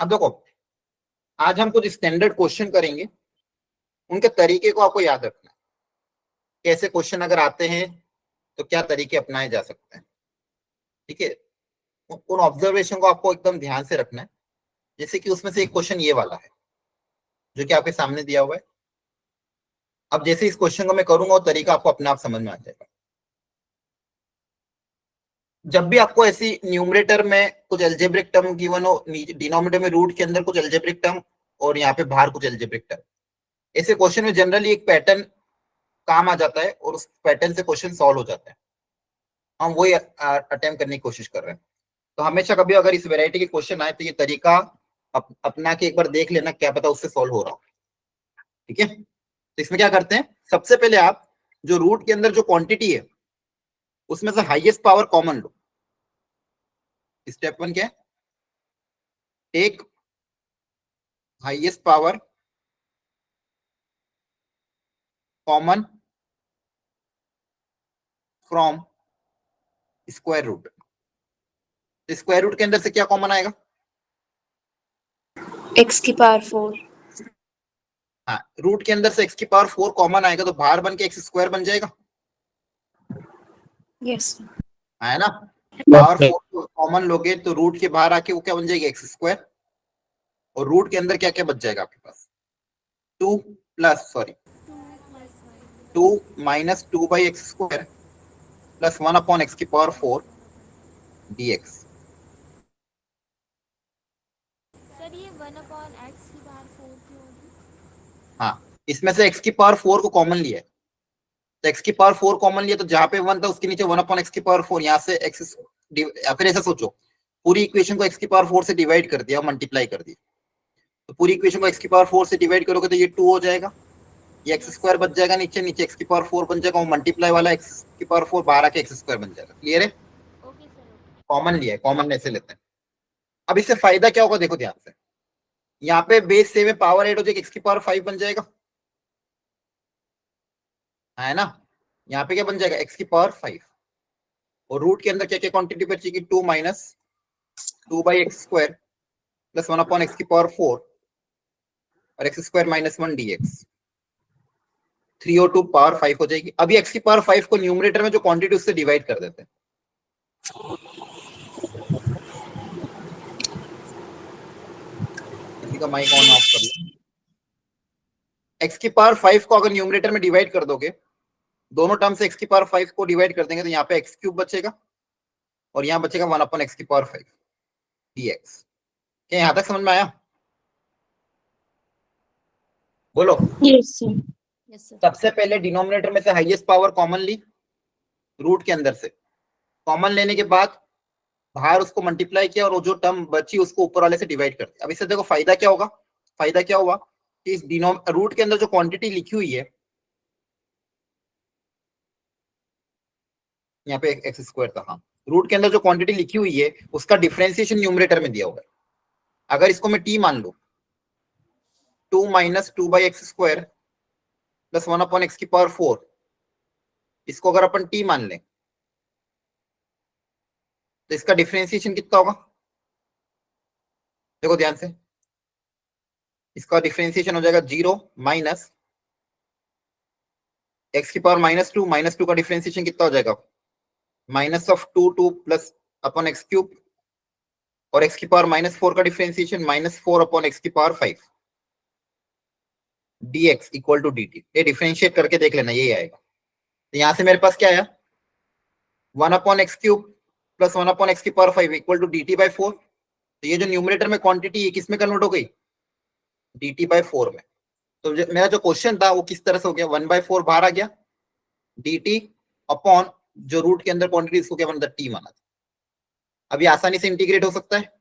अब देखो, आज हम कुछ स्टैंडर्ड क्वेश्चन करेंगे, उनके तरीके को आपको याद रखना है। कैसे क्वेश्चन अगर आते हैं तो क्या तरीके अपनाए जा सकते हैं, ठीक है। उन ऑब्जर्वेशन को आपको एकदम ध्यान से रखना है। जैसे कि उसमें से एक क्वेश्चन ये वाला है जो कि आपके सामने दिया हुआ है। अब जैसे इस क्वेश्चन को मैं करूंगा वो तरीका आपको अपने आप समझ में आ जाएगा। जब भी आपको ऐसी न्यूमरेटर में कुछ एल्जेब्रिक टर्म गिवन हो, डिनोमिनेटर में रूट के अंदर कुछ एल्जेब्रिक टर्म और यहाँ पे बाहर कुछ एल्जेब्रिक टर्म, ऐसे क्वेश्चन में जनरली एक पैटर्न काम आ जाता है और उस पैटर्न से क्वेश्चन सॉल्व हो जाता है। हम वही अटेम्प्ट करने की कोशिश कर रहे हैं। तो हमेशा कभी अगर इस वैरायटी के क्वेश्चन आए तो ये तरीका अपना के एक बार देख लेना, क्या पता उससे सॉल्व हो रहा हो, ठीक है। तो इसमें क्या करते हैं, सबसे पहले आप जो रूट के अंदर जो क्वांटिटी है उसमें से हाईएस्ट पावर कॉमन लो। स्टेप वन क्या है, take highest power common from square root. Square root के अंदर से क्या कॉमन आएगा, x की पावर 4। हाँ, रूट के अंदर से x की पावर 4 कॉमन आएगा तो बाहर बन के एक्स स्क्वायर बन जाएगा, यस है ना। पावर 4 कॉमन लोगे तो रूट के बाहर आके वो क्या बन जाएगी, एक्स स्क्वायर। और रूट के अंदर क्या क्या बच जाएगा आपके पास, 2 minus 2 by x square plus 1 upon x की पावर 4 dx। सर ये 1 अपॉन एक्स की पावर 4 क्यों होगी? हाँ, इसमें से x की पावर 4 को कॉमन लिया है, तो x की पावर 4 कॉमन लिया तो जहां पे 1 था उसके नीचे 1 अपॉन एक्स की पावर 4, यहाँ से x, या फिर ऐसा सोचो पूरी इक्वेशन को x की पावर 4 से डिवाइड कर दिया, मल्टीप्लाई कर दिया। तो पूरी इक्वेशन को x की पावर 4 से डिवाइड करोगे तो ये 2 हो जाएगा, ये एक्स स्क्वायर बच जाएगा, नीचे नीचे एक्स की पावर 4 बन जाएगा, वो मल्टीप्लाई वाला एक्स की पावर 4 बाहर आके एक्स स्क्वायर बन जाएगा। क्लियर है, ओके सर। कॉमन लिया है, कॉमन ऐसे लेते हैं। अब इससे फायदा क्या होगा देखो ध्यान से, यहाँ पे बेस से में पावर ऐड हो जाएगी, एक्स की पावर 5 बन जाएगा, है ना। यहाँ पे क्या बन जाएगा, एक्स की पावर 5। और रूट के अंदर क्या क्या क्वांटिटी बचेगी, 2 minus 2 by x square plus 1 upon x की पावर 4 और एक्स स्क्वायर माइनस 1 dx। 3 और 2 पावर 5 हो जाएगी। अभी एक्स की पावर 5 को न्यूमरेटर में जो क्वांटिटी उससे डिवाइड कर देते हैं। किसी का माइक ऑन ऑफ कर लो। एक्स की पावर 5 को अगर न्यूमरेटर में डिवाइड कर दोगे, दोनों टर्म से एक्स की पावर 5 को डिवाइड कर देंगे तो यहाँ पे एक्स क्यूब बचेगा और यहाँ बचेगा 1 अपॉन एक्स की पावर 5 dx। क्या यहाँ तक समझ में आया, बोलो। Yes sir. Yes sir. सबसे पहले डिनोमिनेटर में से हाईएस्ट पावर कॉमन ली, रूट के अंदर से कॉमन लेने के बाद बाहर उसको मल्टीप्लाई किया और जो टर्म बची उसको ऊपर वाले से डिवाइड कर दिया। अब इससे देखो फायदा क्या होगा, फायदा क्या हुआ कि इस रूट के अंदर जो क्वांटिटी लिखी हुई है, यहाँ पे एक्स स्क्वायर था, हाँ, रूट के अंदर जो क्वांटिटी लिखी हुई है उसका डिफरेंशिएशन न्यूमरेटर में दिया हुआ है। अगर इसको मैं टी मान लू, 2 minus 2 by x square plus 1 upon x की पावर 4, इसको अगर अपन टी मान लें तो इसका डिफरेंशिएशन कितना होगा, देखो ध्यान से, इसका डिफरेंशिएशन हो जाएगा 0 माइनस एक्स की पावर -2 का डिफरेंशिएशन कितना हो जाएगा, minus of 2 plus upon x cube और एक्स की पावर -4 का डिफरेंशिएशन -4 अपॉन एक्स की power 5 dx equal to dt। ये डिफरेंशिएट करके देख लेना, यही आएगा। तो यहां से मेरे पास क्या आया, 1 upon x cube plus 1 upon x की power 5 equal to dt by 4। तो ये जो न्यूमरेटर में क्वांटिटी है किस में कन्वर्ट हो गई, dt बाई 4 में। तो मेरा जो क्वेश्चन था वो किस तरह से हो गया, 1/4 बाहर आ गया, dt अपॉन जो रूट के अंदर क्वांटिटी इसको क्या बना था, t माना था। अभी आसानी से इंटीग्रेट हो सकता है,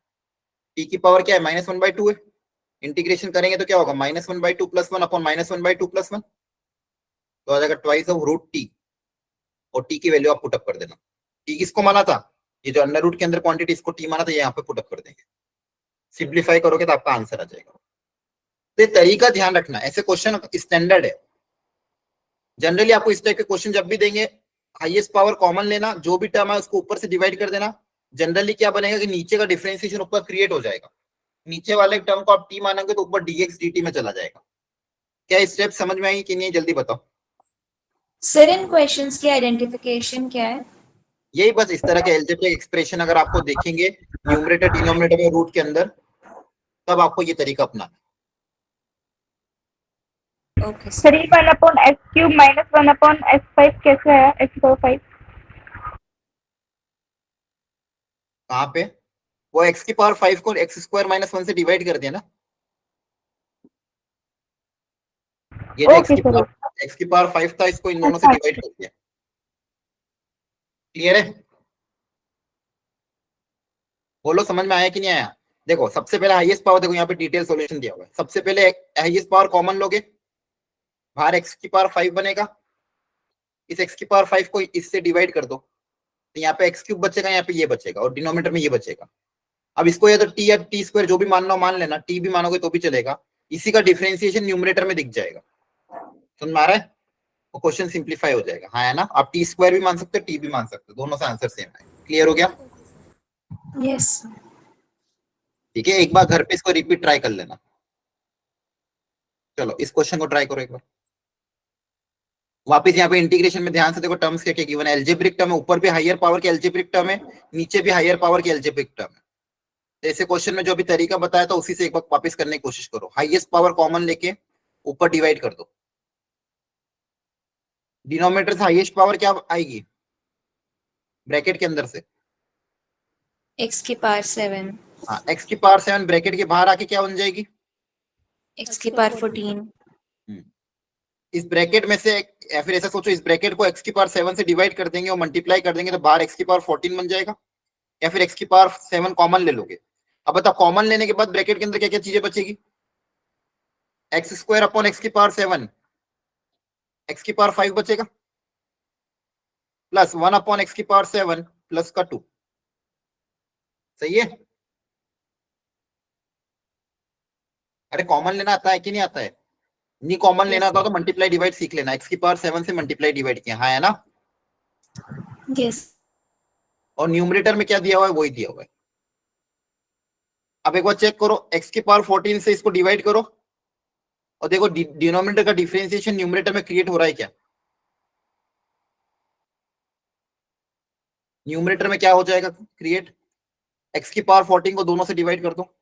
t की पावर क्या है, -1/2 है। इंटीग्रेशन करेंगे तो क्या होगा, -1/2 प्लस 1 अपॉन -1/2 प्लस 1, तो आ जाएगा ट्वाइस ऑफ रूट टी। और टी की वैल्यू आप पुटअप कर देना। टी किसको माना था, ये जो अंडर रूट के अंदर क्वांटिटी इसको टी माना था, ये यहाँ पे पुटअप कर देंगे। सिंप्लीफाई करोगे तो आपका आंसर आ जाएगा। तो ये तरीका ध्यान रखना, ऐसे क्वेश्चन स्टैंडर्ड है। जनरली आपको इस टाइप के क्वेश्चन जब भी देंगे, हाईएस्ट पावर कॉमन लेना, जो भी टर्म है उसको ऊपर से डिवाइड कर देना। जनरली क्या बनेगा कि नीचे का डिफरेंशिएशन ऊपर क्रिएट हो जाएगा, नीचे वाले टर्म को आप टी मानोगे तो ऊपर dx dt में चला जाएगा। क्या स्टेप समझ में आई कि नहीं, जल्दी बताओ। सर इन क्वेश्चंस की आइडेंटिफिकेशन क्या है? यही बस इस तरह के एल्जेब्रिक एक्सप्रेशन अगर आपको देखेंगे न्यूमरेटर डिनोमिनेटर में रूट के अंदर, तब आपको ये तरीका अपनाना। Okay sir. 3 1/x³ minus 1/x5 कैसे आया x45? कहाँ पे? वो x की पावर 5 को x² - 1 से डिवाइड कर दिया ना। ये जो ओके सर। x की पावर 5 था, इसको इन दोनों से अच्छा डिवाइड कर दिया। क्लियर है? बोलो समझ में आया कि नहीं आया? देखो सबसे पहले हाईएस्ट पावर, देखो यहाँ पे डिटेल सॉल्यूशन दिया हुआ है। सबसे पहले हाईएस्ट पावर कॉमन लोगे, बाहर x की पावर 5 बनेगा, इस x की पावर 5 को इससे डिवाइड कर दो, तो यहाँ पे x³ बचेगा, यहाँ पे ये बचेगा और डिनोमिनेटर में ये बचेगा। अब इसको या तो t या t² जो भी मानना हो मान लेना, t भी मानोगे तो भी चलेगा। इसी का डिफरेंशिएशन न्यूमरेटर में दिख जाएगा। समझ में आ रहा है? वो क्वेश्चन सिंप्लीफाई हो जाएगा। हाँ है ना? आप t² भी मान सकते हो, t भी मान सकते हो, दोनों से आंसर सेम है। क्लियर हो गया? यस। ठीक है, एक बार घर पे इसको रिपीट ट्राई कर लेना। चलो इस क्वेश्चन को ट्राई करो एक बार वापस। यहाँ पे इंटीग्रेशन में ध्यान से देखो, टर्म्स क्या क्या गिवन है। एल्जेब्रिक टर्म है, ऊपर भी हायर पावर के एल्जेब्रिक टर्म है, नीचे भी हायर पावर के एल्जेब्रिक टर्म है। ऐसे क्वेश्चन में जो भी तरीका बताया था उसी से एक बार वापस करने की कोशिश करो। हाईएस्ट पावर कॉमन लेके ऊपर डिवाइड कर दो। डिनोमिनेटर से हाईएस्ट पावर क्या आएगी ब्रैकेट के अंदर से? x की पावर 7, हाँ, x की पावर 7 ब्रैकेट के बाहर आके क्या बन जाएगी? x की पावर 14। इस ब्रैकेट में से या फिर ऐसा सोचो, इस ब्रैकेट को x की पावर 7 से डिवाइड कर देंगे और मल्टीप्लाई कर देंगे तो बाहर x की पावर 14 बन जाएगा। या फिर x की पावर 7 कॉमन ले लोगे। अब बताओ कॉमन लेने के बाद ब्रैकेट के अंदर क्या क्या चीजें बचेगी? x² अपॉन x की पावर 7, x की पावर 5 बचेगा, प्लस 1 अपॉन x की पावर 7 प्लस का 2। सही है? अरे कॉमन लेना आता है कि नहीं आता है? नहीं कॉमन लेना आता तो मल्टीप्लाई डिवाइड सीख लेना। x की पावर 7 से मल्टीप्लाई डिवाइड किया, हाँ है ना? यस। और न्यूमरेटर में क्या दिया हुआ है वही दिया हुआ है। अब एक बार चेक करो, x की पावर 14 से इसको डिवाइड करो और देखो डिनोमिनेटर का डिफरेंशिएशन न्यूमरेटर में क्रिएट हो रहा है क्या? न्यूमरेटर में क्या हो जाएगा क्रिएट? x की पावर 14 को दोनों से डिवाइड कर दो।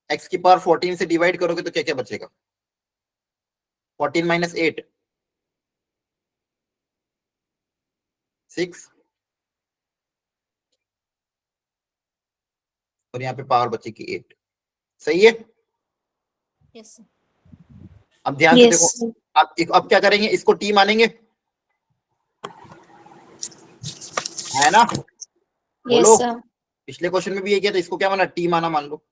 x की पावर 14 से डिवाइड करोगे तो क्या क्या बचेगा? 14 - 8 6, और यहाँ पे पावर बचेगी 8। सही है? यस अब ध्यान से देखो, यस। अब क्या करेंगे, इसको t मानेंगे, है ना? बोलो। Yes sir. पिछले क्वेश्चन में भी ये किया था, इसको क्या माना? t माना मान लो।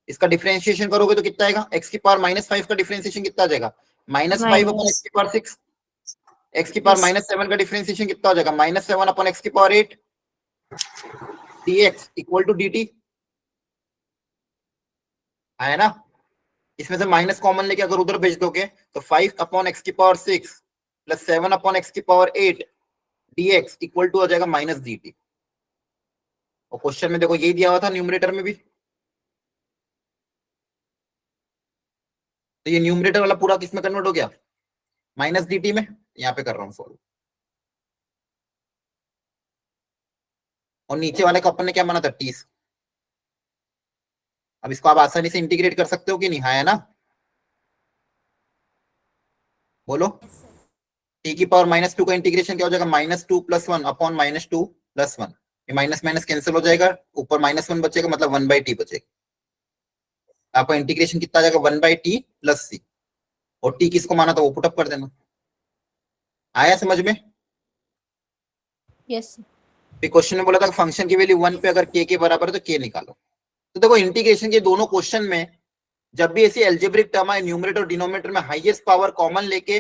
इसका डिफरेंशिएशन करोगे तो कितना आएगा? x की पावर -5 का डिफरेंशिएशन कितना आ जाएगा? -5 अपॉन x की पावर 6। x की पावर -7 का डिफरेंशिएशन कितना हो जाएगा? -7 अपॉन x की power 8 dx equal to dt, है ना? इसमें से माइनस कॉमन लेके अगर उधर भेज दोगे तो 5 अपॉन x की पावर 6 प्लस 7 अपॉन x की पावर 8 dx इक्वल टू आ जाएगा -dt। और क्वेश्चन में देखो यही दिया हुआ था न्यूमरेटर में भी। तो ये न्यूमरेटर वाला पूरा किस में कन्वर्ट हो गया? -dt में। यहाँ पे कर रहा हूँ सॉल्व। और नीचे वाले को अपन ने क्या माना था? 30। अब इसको आप आसानी से इंटीग्रेट कर सकते हो कि नहीं? हाँ है ना? बोलो। t की पावर -2 का इंटीग्रेशन क्या हो जाएगा? -2 + 1 अपॉन -2 + 1। ये माइनस माइनस कैंसिल हो जाएगा, ऊपर -1 बचेगा, मतलब 1/t बचेगा। आपका इंटीग्रेशन कितना आ जाएगा? 1/t + c। और t किसको माना था वो पुटअप कर देना। आया समझ में? यस क्वेश्चन में बोला था फंक्शन की वैल्यू 1 पे अगर k के बराबर है तो k निकालो। तो देखो इंटीग्रेशन के दोनों क्वेश्चन में जब भी ऐसी एल्जेब्रिक टर्म है, न्यूमरेटर और डिनोमिनेटर में हाईएस्ट पावर कॉमन लेके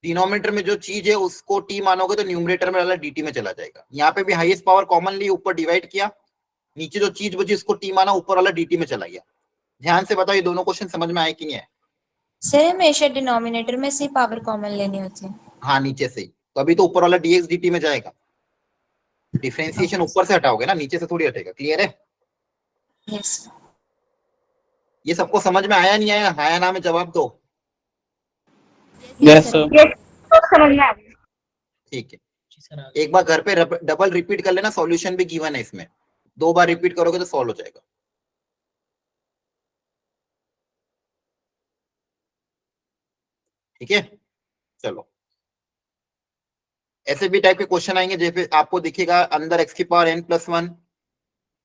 डिनोमिनेटर में जो चीज है उसको t मानोगे तो न्यूमरेटर में वाला dt में चला जाएगा। यहाँ पे भी हाईएस्ट पावर कॉमन ली, ऊपर डिवाइड किया, नीचे जो चीज बची उसको t माना, ऊपर वाला dt में चला गया। ध्यान से बताओ ये दोनों क्वेश्चन समझ में आए कि नहीं आए? सर हमेशा डिनोमिनेटर में से पावर कॉमन लेनी होती है। हाँ नीचे से ही, तो अभी तो ऊपर वाला dx dt में जाएगा, डिफरेंशिएशन ऊपर से हटाओगे ना, नीचे से थोड़ी हटेगा। क्लियर है? यस। ये सबको समझ में आया नहीं आया? हाँ या ना में जवाब दो। Yes sir. ये तो समझ में आ गया। ठीक है, एक बार घर पे डबल रिपीट कर लेना, सॉल्यूशन भी गिवन है इसमें, 2 बार रिपीट करोगे तो सॉल्व हो जाएगा। ठीक है, चलो ऐसे भी टाइप के क्वेश्चन आएंगे जैसे आपको दिखेगा अंदर x की power n plus 1,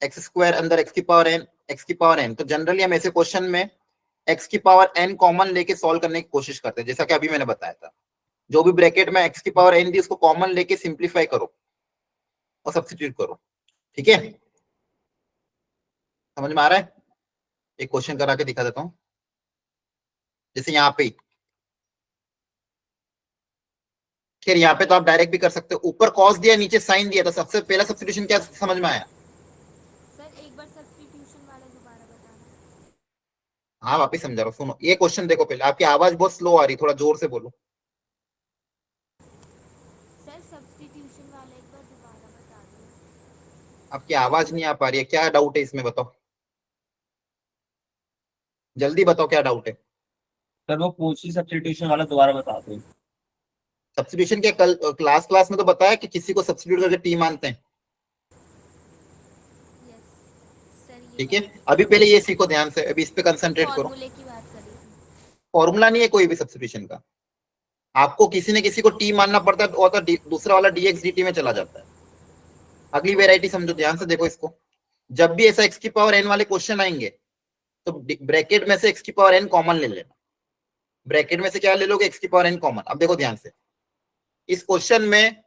x square अंदर x की पावर n, x की पावर n। तो जनरली हम ऐसे क्वेश्चन में x की पावर n कॉमन लेके सॉल्व करने की कोशिश करते हैं, जैसा कि अभी मैंने बताया था। जो भी ब्रैकेट में x की पावर n दी उसको कॉमन लेके सिंप्लीफाई करो और सब्स्टिट्यूट करो। ठीक है, समझ में आ रहा है? एक क्वेश्चन करा के दिखा देता हूं, जैसे यहाँ पे, खैर यहाँ पे तो आप डायरेक्ट भी कर सकते हो, ऊपर कॉस दिया नीचे साइन दिया, तो सबसे पहला सब्स्टिट्यूशन क्या समझ में आया? सर एक बार सब्स्टिट्यूशन वाला दोबारा बताना। हाँ वापिस समझा रहा हूँ, सुनो ये क्वेश्चन देखो पहले। आपकी आवाज बहुत स्लो आ रही, थोड़ा जोर से बोलो। सर सब्स्टिट्यूशन वाला एक बार दोबारा बता दो। आपकी आवाज नहीं आ पा रही है, क्या डाउट है इसमें बताओ, जल्दी बताओ क्या डाउट है। सर वो पूछी सब्स्टिट्यूशन वाला दोबारा बता दो। सब्स्टिट्यूशन के कल क्लास में तो बताया कि किसी को सब्स्टिट्यूट करके टी मानते हैं। यस सर ये ठीक है, अभी पहले ये सीखो ध्यान से, अभी इस पे कंसंट्रेट करो। फॉर्मूले की बात कर रही थी। फॉर्मूला नहीं है कोई भी सब्स्टिट्यूशन का, आपको किसी न किसी को टी मानना पड़ता है, और तो दूसरा वाला dx dt में चला जाता है। अगली वेराइटी समझो ध्यान से, देखो इसको। जब भी ऐसा x की पावर n वाले क्वेश्चन आएंगे तो ब्रैकेट में से x की पावर n कॉमन ले लेना। ब्रैकेट में से क्या ले लोगे? x की पावर n कॉमन। अब देखो ध्यान से, इस क्वेश्चन में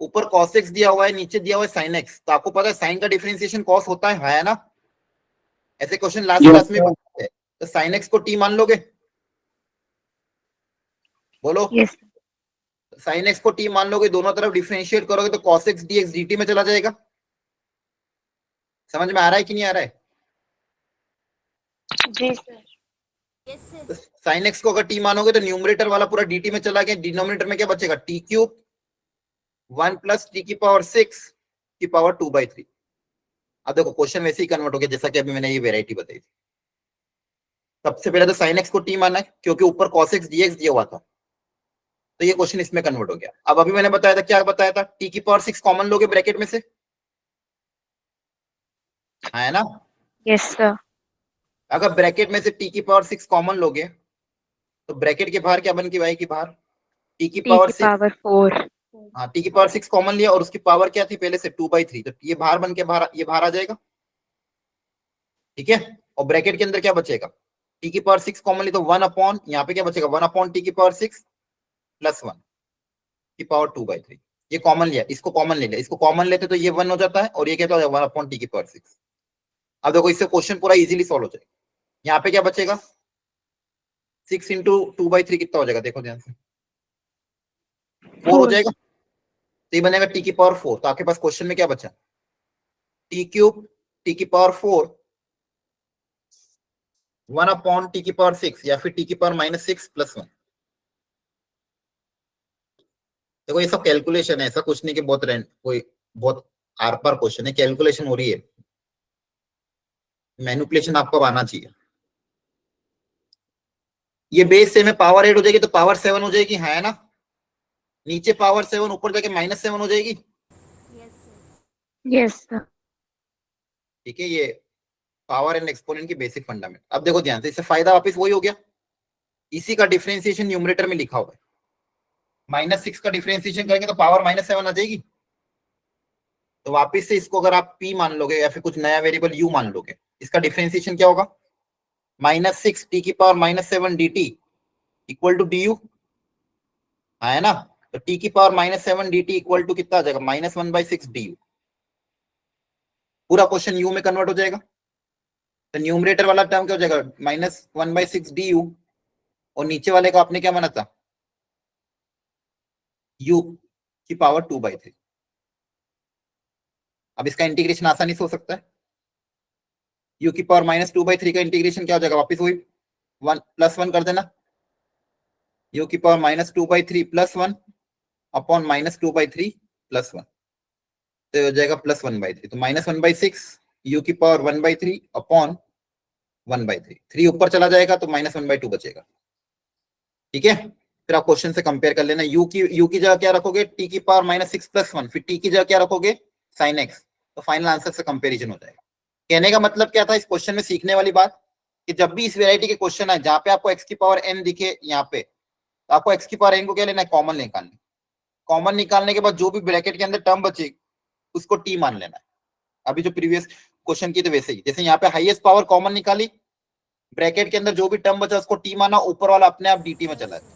ऊपर cos x दिया हुआ है, नीचे दिया हुआ है sin x, तो आपको पता है साइन का डिफरेंशिएशन cos होता है ना? ऐसे क्वेश्चन लास्ट Yes, क्लास में sir. बनते हैं, तो sin x को t मान लोगे? बोलो। यस sin x को t मान लोगे, दोनों तरफ डिफरेंशिएट करोगे तो cos x dx dt में चला जाएगा। समझ में आ रहा है कि नहीं आ रहा है? जी सर। Yes sir. तो sin x को अगर t मानोगे तो न्यूमरेटर वाला पूरा dt में चला गया, डिनोमिनेटर में क्या बचेगा? t क्यूब 1 प्लस t की पावर 6 की पावर 2/3। अब देखो क्वेश्चन वैसे ही कन्वर्ट हो गया जैसा कि अभी मैंने ये वेराइटी बताई थी। सबसे पहले तो sin x को t माना है क्योंकि ऊपर cos x dx दिया हुआ था, तो ये क्वेश्चन इसमें कन्वर्ट हो गया। अब अभी मैंने बताया था, क्या बताया था? t की पावर 6 कॉमन लोगे ब्रैकेट में से, है ना? Yes sir. अगर ब्रैकेट में से t की पावर 6 कॉमन लोगे तो ब्रैकेट के बाहर क्या बन के आएगी? बाहर t की टी पावर की 6। पावर 4। हाँ, t की पावर 6 कॉमन लिया और उसकी पावर क्या थी पहले से? 2/3, तो ये बाहर बन के बाहर, ये बाहर आ जाएगा। ठीक है, और ब्रैकेट के अंदर क्या बचेगा? t की पावर 6 कॉमन ली तो 1 अपॉन, यहाँ पे क्या बचेगा? 1 अपॉन t की पावर 6 प्लस 1 की पावर 2/3। ये कॉमन लिया, इसको कॉमन ले लिया, इसको कॉमन लेते तो ये 1 हो जाता है और ये क्या होता है? 1 अपॉन t की पावर 6। अब देखो इससे क्वेश्चन पूरा इजीली सॉल्व हो जाएगा। यहाँ पे क्या बचेगा? 6 इंटू 2/3 कितना हो जाएगा? देखो ध्यान से, 4 हो जाएगा। तो ये बनेगा t की पावर 4। तो आपके पास क्वेश्चन में क्या बचा? t क्यूब t की पावर 4 1 अपॉन t की पावर 6 या फिर t की पावर -6 प्लस 1। देखो ये सब कैलकुलेशन है, ऐसा कुछ नहीं कि कोई बहुत आर पार क्वेश्चन है, कैलकुलेशन हो रही है, मैनिपुलेशन आपको आना चाहिए। ये बेस से में पावर 8 हो जाएगी तो पावर 7 हो जाएगी, है ना? नीचे पावर 7, ऊपर जाके -7 हो जाएगी। Yes sir. Yes sir. ठीक है, ये पावर एंड एक्सपोनेंट की बेसिक फंडामेंट। अब देखो ध्यान से, इससे फायदा वापस वही हो गया, इसी का डिफरेंशिएशन न्यूमरेटर में लिखा हुआ है। -6 का डिफरेंशिएशन करेंगे तो पावर -7 आ जाएगी। तो वापस से इसको अगर आप p मान लोगे या फिर कुछ नया वेरिएबल u मान लोगे, इसका डिफरेंशिएशन क्या होगा? -6 t की power -7 dt equal to du, है ना? तो t की पावर -7 dt इक्वल टू कितना आ जाएगा? -1/6 du। पूरा क्वेश्चन u में कन्वर्ट हो जाएगा। तो न्यूमरेटर वाला टर्म क्या हो जाएगा? -1/6 du, और नीचे वाले को आपने क्या माना था? u की पावर 2/3। अब इसका इंटीग्रेशन आसानी से हो सकता है। u की पावर -2/3 का इंटीग्रेशन क्या हो जाएगा? वापस वही 1 + 1 कर देना, यू की पावर -2/3 +1 अपॉन -2/3 +1, तो हो जाएगा +1/3, तो -1/6 यू की पावर 1/3 अपॉन 1/3, 3 ऊपर चला जाएगा तो -1/2 बचेगा। ठीक है, फिर आप क्वेश्चन से कंपेयर कर लेना, यू की जगह क्या रखोगे, टी की पावर -6 + 1, फिर टी की जगह क्या रखोगे, sin x, तो फाइनल आंसर से कंपेरिजन हो जाएगा। कहने का मतलब क्या था इस क्वेश्चन में सीखने वाली बात, कि जब भी इस वेराइटी के क्वेश्चन आए जहां पे आपको x की पावर n दिखे यहाँ पे, तो आपको x की पावर n को क्या लेना है, कॉमन निकालना। कॉमन निकालने के बाद जो भी ब्रैकेट के अंदर टर्म बचेगी उसको t मान लेना है। अभी जो प्रीवियस क्वेश्चन की तो वैसे ही, जैसे यहाँ पे हाईएस्ट पावर कॉमन निकाली, ब्रैकेट के अंदर जो भी टर्म बचा उसको टी माना, ऊपर वाला अपने आप dt में चला गया।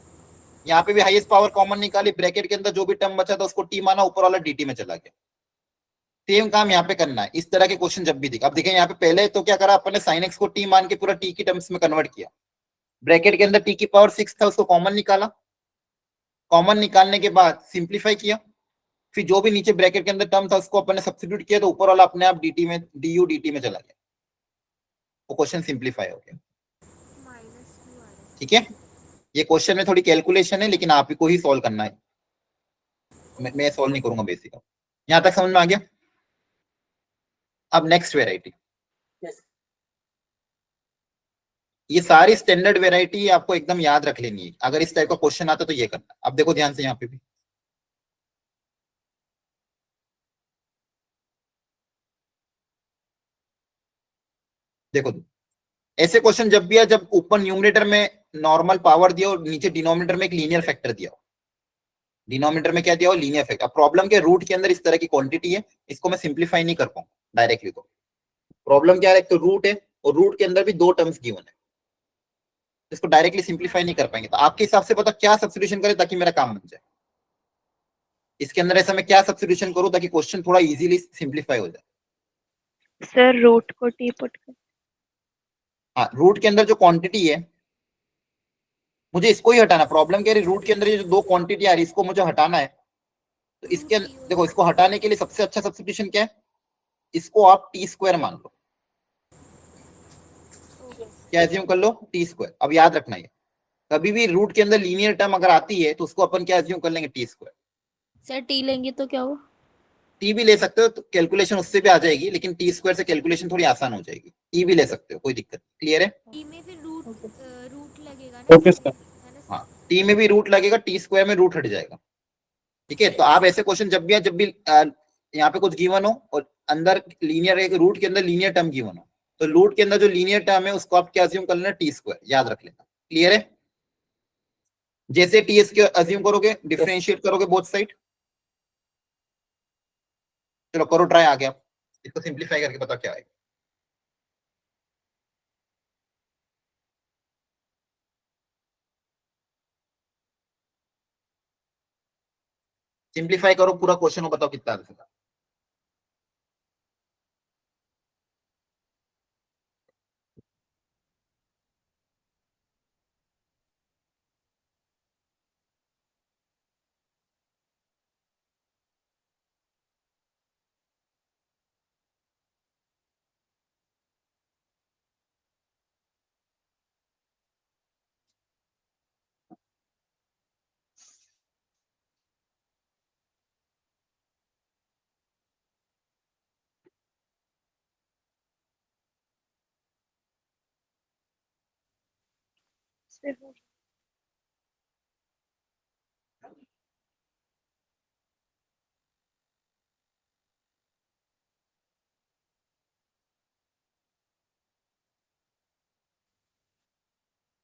यहाँ पे भी हाईएस्ट पावर कॉमन निकाली, ब्रैकेट के अंदर जो भी टर्म बचा था उसको टी माना, ऊपर वाला dt में चला गया। सेम काम यहाँ पे करना है। इस तरह के क्वेश्चन जब भी दिखे, अब देखें यहाँ पे पहले तो क्या करा अपने, sin x को t मान के पूरा t की टर्म्स में कन्वर्ट किया, ब्रैकेट के अंदर t की पावर 6 था उसको कॉमन निकाला, कॉमन निकालने के बाद सिंप्लीफाई किया, फिर जो भी नीचे ब्रैकेट के अंदर टर्म था उसको अपन ने सब्स्टिट्यूट किया, तो ऊपर वाला अपने आप dt में du dt में चला गया, वो क्वेश्चन सिंप्लीफाई हो गया। ठीक है, ये क्वेश्चन में थोड़ी कैलकुलेशन है लेकिन आप ही को ही सॉल्व करना है, मैं सॉल्व नहीं करूंगा बेसिक। यहां तक समझ में आ गया। अब नेक्स्ट वेराइटी, ये सारी स्टैंडर्ड वेराइटी आपको एकदम याद रख लेनी है, अगर इस टाइप का क्वेश्चन आता तो ये करना। अब देखो ध्यान से यहाँ पे भी, देखो ऐसे क्वेश्चन जब भी है, जब ऊपर न्यूमरेटर में नॉर्मल पावर दिया और नीचे डिनोमिनेटर में एक लीनियर फैक्टर दिया हो, डिनोमिनेटर में क्या दिया हो, लीनियर फैक्टर। अब प्रॉब्लम के रूट के अंदर इस तरह की क्वांटिटी है, इसको मैं सिंप्लीफाई नहीं कर पाऊंगा डायरेक्टली। तो प्रॉब्लम क्या है, तो रूट है और रूट के अंदर भी 2 टर्म्स गिवन है, इसको डायरेक्टली सिंप्लीफाई नहीं कर पाएंगे। तो आपके हिसाब से पता क्या सब्स्टिट्यूशन करें ताकि मेरा काम बन जाए, इसके अंदर ऐसा मैं क्या सब्स्टिट्यूशन करूं ताकि क्वेश्चन थोड़ा इजीली सिंप्लीफाई हो जाए। सर रूट को टी पुट कर। हाँ, रूट के अंदर जो क्वांटिटी है मुझे इसको ही हटाना। प्रॉब्लम क्या है, रूट के अंदर ये जो 2 क्वांटिटी आ रही है इसको मुझे हटाना है, तो इसके देखो इसको हटाने के लिए सबसे अच्छा सब्स्टिट्यूशन क्या है, इसको आप t² मान लो, क्या एज्यूम कर लो, t²। अब याद रखना है कभी भी रूट के अंदर लीनियर टर्म अगर आती है तो उसको अपन क्या एज्यूम कर लेंगे, t²। सर टी लेंगे तो क्या हो, टी भी ले सकते हो तो कैलकुलेशन उससे भी आ जाएगी, लेकिन t² से कैलकुलेशन थोड़ी आसान हो जाएगी। टी भी ले सकते हो, कोई दिक्कत नहीं। क्लियर है। टी में फिर रूट लगेगा ना, ओके सर। है ना सर? हाँ, टी में भी रूट लगेगा, t² में रूट हट जाएगा। ठीक है, तो आप ऐसे क्वेश्चन जब भी यहाँ पे कुछ गिवन हो और अंदर लीनियर एक रूट के अंदर लीनियर टर्म गिवन हो, तो रूट के अंदर जो लीनियर टर्म है उसको आप क्या अज्यूम कर लेना, t², याद रख लेना। क्लियर है। जैसे टी के अज्यूम करोगे, डिफरेंशिएट करोगे बोथ साइड। चलो करो ट्राई, आ गया, इसको सिंप्लीफाई करके पता क्या आएगा। सिंप्लीफाई करो पूरा क्वेश्चन को, बताओ कितना आंसर।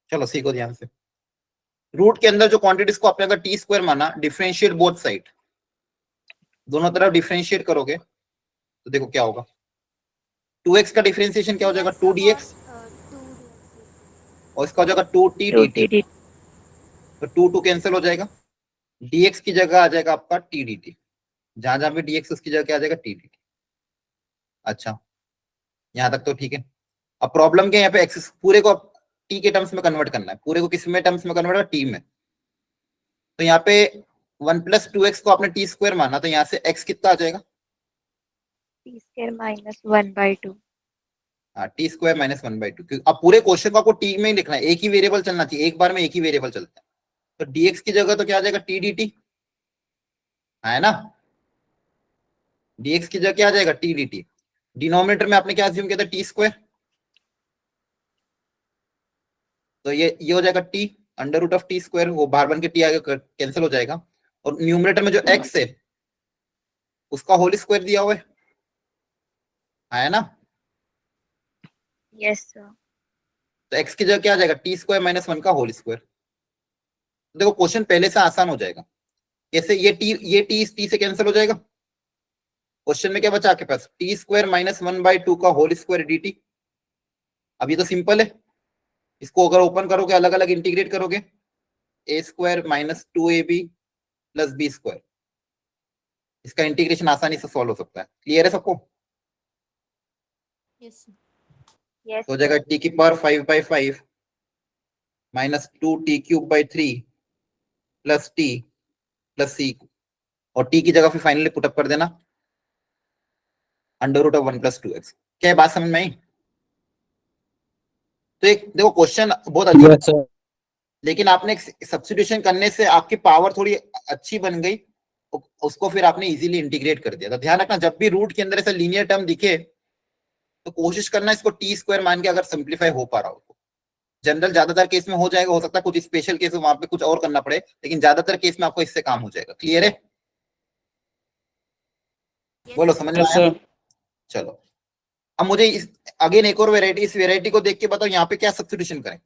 चलो सीखो ध्यान से। रूट के अंदर जो क्वांटिटीज को आपने अगर t² माना, डिफरेंशिएट बोथ साइड, दोनों तरफ डिफरेंशिएट करोगे तो देखो क्या होगा, 2x का डिफरेंशिएशन क्या हो जाएगा, 2dx, और इसका हो जाएगा 2t dt, तो 2 कैंसिल हो जाएगा, dx की जगह आ जाएगा आपका t dt, जहां जहां पे dx उसकी जगह क्या आ जाएगा, t dt। अच्छा, यहां तक तो ठीक है। अब प्रॉब्लम क्या है, यहाँ पे एक्स पूरे को t के टर्म्स में कन्वर्ट करना है, पूरे को किस में टर्म्स में कन्वर्ट करना, t में। तो यहाँ पे 1 + 2x को आपने t² माना, तो यहाँ से x कितना आ जाएगा, t² -1/2। हाँ, t² -1/2। अब पूरे क्वेश्चन को आपको t में ही लिखना है, एक ही वेरिएबल चलना चाहिए, एक बार में एक ही वेरिएबल चलता है। तो dx की जगह तो क्या आ जाएगा t dt, है ना। dx की जगह क्या आ जाएगा t dt। डिनोमिनेटर में आपने क्या अज्यूम किया था टी स्क्वायर, तो ये हो जाएगा t under root of T square, वो बाहर बन के t आगे कैंसिल हो जाएगा। और न्यूमरेटर में जो x है उसका होल स्क्वायर दिया हुआ है ना। Yes, sir. तो x की जगह क्या आ जाएगा टी स्क्वायर माइनस 1 का होल स्क्वायर। देखो क्वेश्चन पहले से आसान हो जाएगा। कैसे, ये टी से कैंसिल हो जाएगा। क्वेश्चन में क्या बचा आपके पास, टी स्क्वायर माइनस 1/2 का होल स्क्वायर dt। अब ये तो सिंपल है, इसको अगर ओपन करोगे अलग अलग इंटीग्रेट करोगे, a square minus 2ab plus b square, इसका इंटीग्रेशन आसानी से सॉल्व हो सकता है। क्लियर है सबको। Yes sir. Yes, तो हो जाएगा sir. टी की power 5/5 minus 2t³/3 plus t plus c, और टी की जगह फिर फाइनली पुटअप कर देना अंडर रूट ऑफ 1 + 2x। क्या बात समझ में आई। तो एक देखो क्वेश्चन बहुत अच्छा, Yes, sir. लेकिन आपने सब्स्टिट्यूशन करने से आपकी पावर थोड़ी अच्छी बन गई, उसको फिर आपने इजीली इंटीग्रेट कर दिया। तो ध्यान रखना जब भी रूट के अंदर ऐसा लीनियर टर्म दिखे तो कोशिश करना इसको टी स्क्वायर मान के अगर सिंप्लीफाई हो पा रहा हो। जनरल ज्यादातर केस में हो जाएगा, हो सकता है कुछ स्पेशल केस वहां पे कुछ और करना पड़े, लेकिन ज्यादातर केस में आपको इससे काम हो जाएगा। क्लियर है, बोलो समझ में Yes, आया। sir. चलो अब मुझे इस अगेन एक और वेराइटी, इस वेराइटी को देख के बताओ यहाँ पे क्या सब्स्टिट्यूशन करें।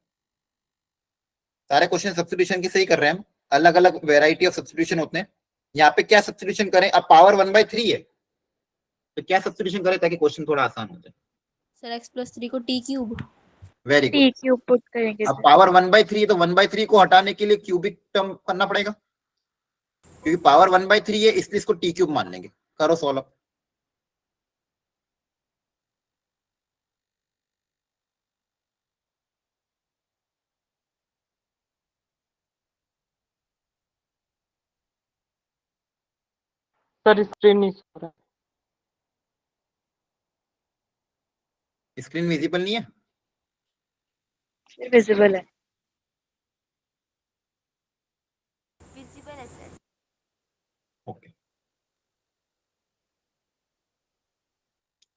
सारे क्वेश्चन सब्स्टिट्यूशन के सही कर रहे हैं हम, अलग अलग वेराइटी ऑफ सब्स्टिट्यूशन होते हैं। यहाँ पे क्या सब्स्टिट्यूशन करें, अब पावर 1/3 है तो क्या सब्स्टिट्यूशन करें ताकि क्वेश्चन थोड़ा आसान हो जाए। सर x+3 को t³ very good. T cube put करेंगे अब sir. पावर 1/3 तो 1/3 को हटाने के लिए क्यूबिक टर्म करना पड़ेगा, क्योंकि पावर 1/3 है इसलिए इसको t³ मान लेंगे। करो सॉल्व। सर स्क्रीन नहीं दिख रहा। स्क्रीन विजिबल नहीं है। Sir, visible है. विजिबल है सर। ओके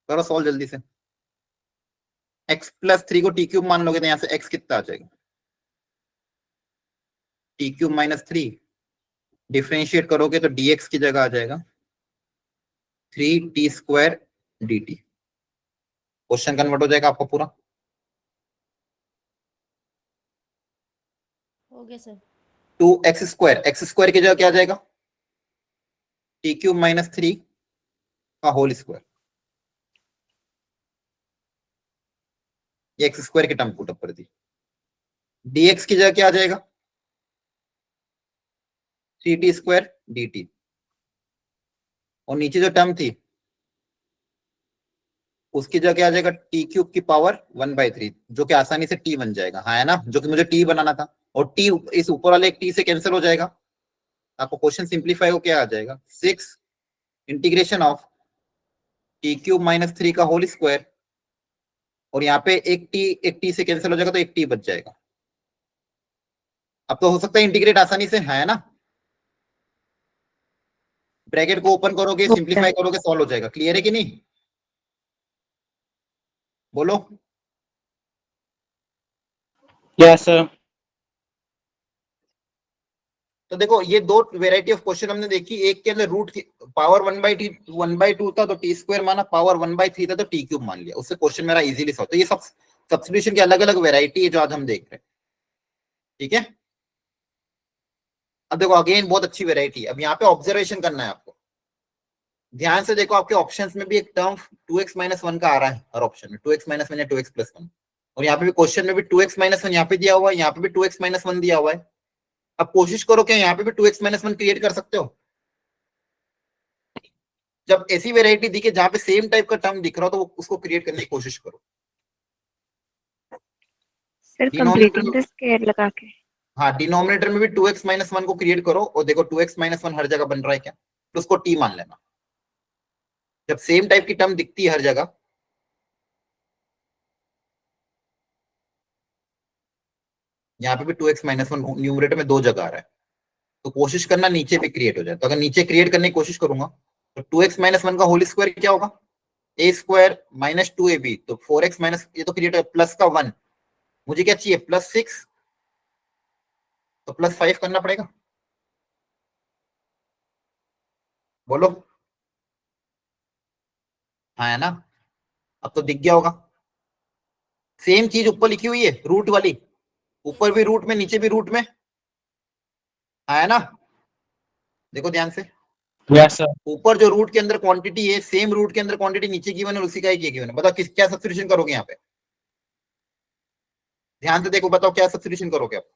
करो सॉल्व जल्दी से। x+3 को t³ मान लोगे तो यहाँ से x कितना आ जाएगा, t³ - 3 डिफरेंशिएट करोगे तो dx की जगह आ जाएगा 3t² dt। क्वेश्चन कन्वर्ट हो जाएगा आपका पूरा। हो गया सर। 2x², x² की जगह क्या आ जाएगा t³ - 3 का होल स्क्वायर। ये x² की टर्म पुटअप कर दी। dx की जगह क्या आ जाएगा 3t² dt, और नीचे जो टर्म थी उसकी जगह क्या आ जाएगा t³ की पावर 1/3, जो कि आसानी से t बन जाएगा, हाँ है ना, जो कि मुझे t बनाना था। और t इस ऊपर वाले एक t से कैंसिल हो जाएगा। आपको क्वेश्चन सिंप्लीफाई हो क्या आ जाएगा 6 इंटीग्रेशन ऑफ t³ - 3 का होल स्क्वायर, और यहाँ पे एक t से कैंसिल हो जाएगा तो एक t बच जाएगा। अब तो हो सकता है इंटीग्रेट आसानी से, है ना। ब्रैकेट को ओपन करोगे सिंप्लीफाई करोगे सॉल्व हो जाएगा। क्लियर है कि नहीं, बोलो। Yes, sir. तो देखो ये दो वेराइटी ऑफ क्वेश्चन हमने देखी, एक के अंदर रूट की पावर 1/2 था तो t² माना, पावर 1/3 था तो t³ मान लिया, उससे क्वेश्चन मेरा इजीली सॉल्व। तो ये सब सब्स्टिट्यूशन की अलग अलग वेराइटी है जो आज हम देख रहे हैं। ठीक है, अब देखो अगेन बहुत अच्छी वेराइटी है। अब यहाँ पे ऑब्जर्वेशन करना है आपको, ध्यान से देखो आपके ऑप्शंस में भी एक टर्म 2x - 1 का आ रहा है हर ऑप्शन में, 2x - 1 या 2x + 1, और यहाँ पे भी क्वेश्चन में भी 2x - 1 यहाँ पे दिया हुआ है, यहाँ पे भी 2x - 1 दिया हुआ है। अब कोशिश करो क्या यहाँ पे भी 2x - 1 क्रिएट कर सकते हो। जब ऐसी वेराइटी दिखे जहां पे सेम टाइप का टर्म दिख रहा हो तो उसको क्रिएट करने की कोशिश करो। Sir, denominator, completing the square लगा के. हाँ डिनोमिनेटर में भी 2x - 1 को क्रिएट करो, और देखो 2x - 1 हर जगह बन रहा है क्या, तो उसको t मान लेना। जब सेम टाइप की टर्म दिखती है हर जगह, यहाँ पे भी 2x माइनस वन न्यूमरेटर में 2 जगह आ रहा है, तो कोशिश करना नीचे भी क्रिएट हो जाए। तो अगर नीचे क्रिएट करने की कोशिश करूंगा तो 2x माइनस वन का होल स्क्वायर क्या होगा, a स्क्वायर माइनस 2ab, तो 4x माइनस ये तो क्रिएट है प्लस का 1, मुझे क्या चाहिए +6, तो +5 करना पड़ेगा। बोलो हाँ है ना, अब तो दिख गया होगा। सेम चीज ऊपर लिखी हुई है रूट वाली, ऊपर भी रूट में नीचे भी रूट में, हाँ है ना। देखो ध्यान से, Yes, sir. ऊपर जो रूट के अंदर क्वांटिटी है सेम रूट के अंदर क्वांटिटी नीचे गिवन है और उसी का एक ये गिवन है। बताओ किस क्या सब्स्टिट्यूशन करोगे यहाँ पे, ध्यान से देखो, बताओ क्या सब्स्टिट्यूशन करोगे आप।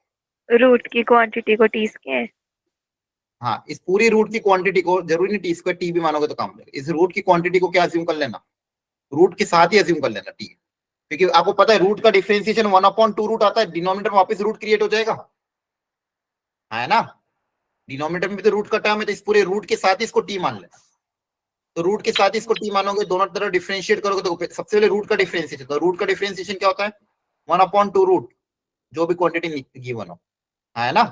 रूट की क्वांटिटी को टी स्क्वायर। हाँ, इस पूरी रूट की क्वांटिटी को, जरूरी नहीं टी स्क्वायर टी भी मानोगे तो काम लगेगा, इस रूट की क्वांटिटी को क्या अज्यूम कर लेना, रूट के साथ ही अज्यूम कर लेना टी, क्योंकि आपको पता है रूट का डिफरेंशिएशन 1/2 रूट आता है, डिनोमिनेटर में वापस रूट क्रिएट हो जाएगा, है ना। डिनोमिनेटर में भी तो रूट का टर्म है, तो इस पूरे रूट के साथ ही इसको टी मान लेना। तो रूट के साथ इसको टी मानोगे, दोनों तरफ डिफरेंशिएट करोगे तो सबसे पहले रूट का डिफरेंशिएशन, तो रूट का डिफरेंशिएशन क्या होता है 1/2 रूट, जो भी क्वांटिटी गिवन हो, है ना।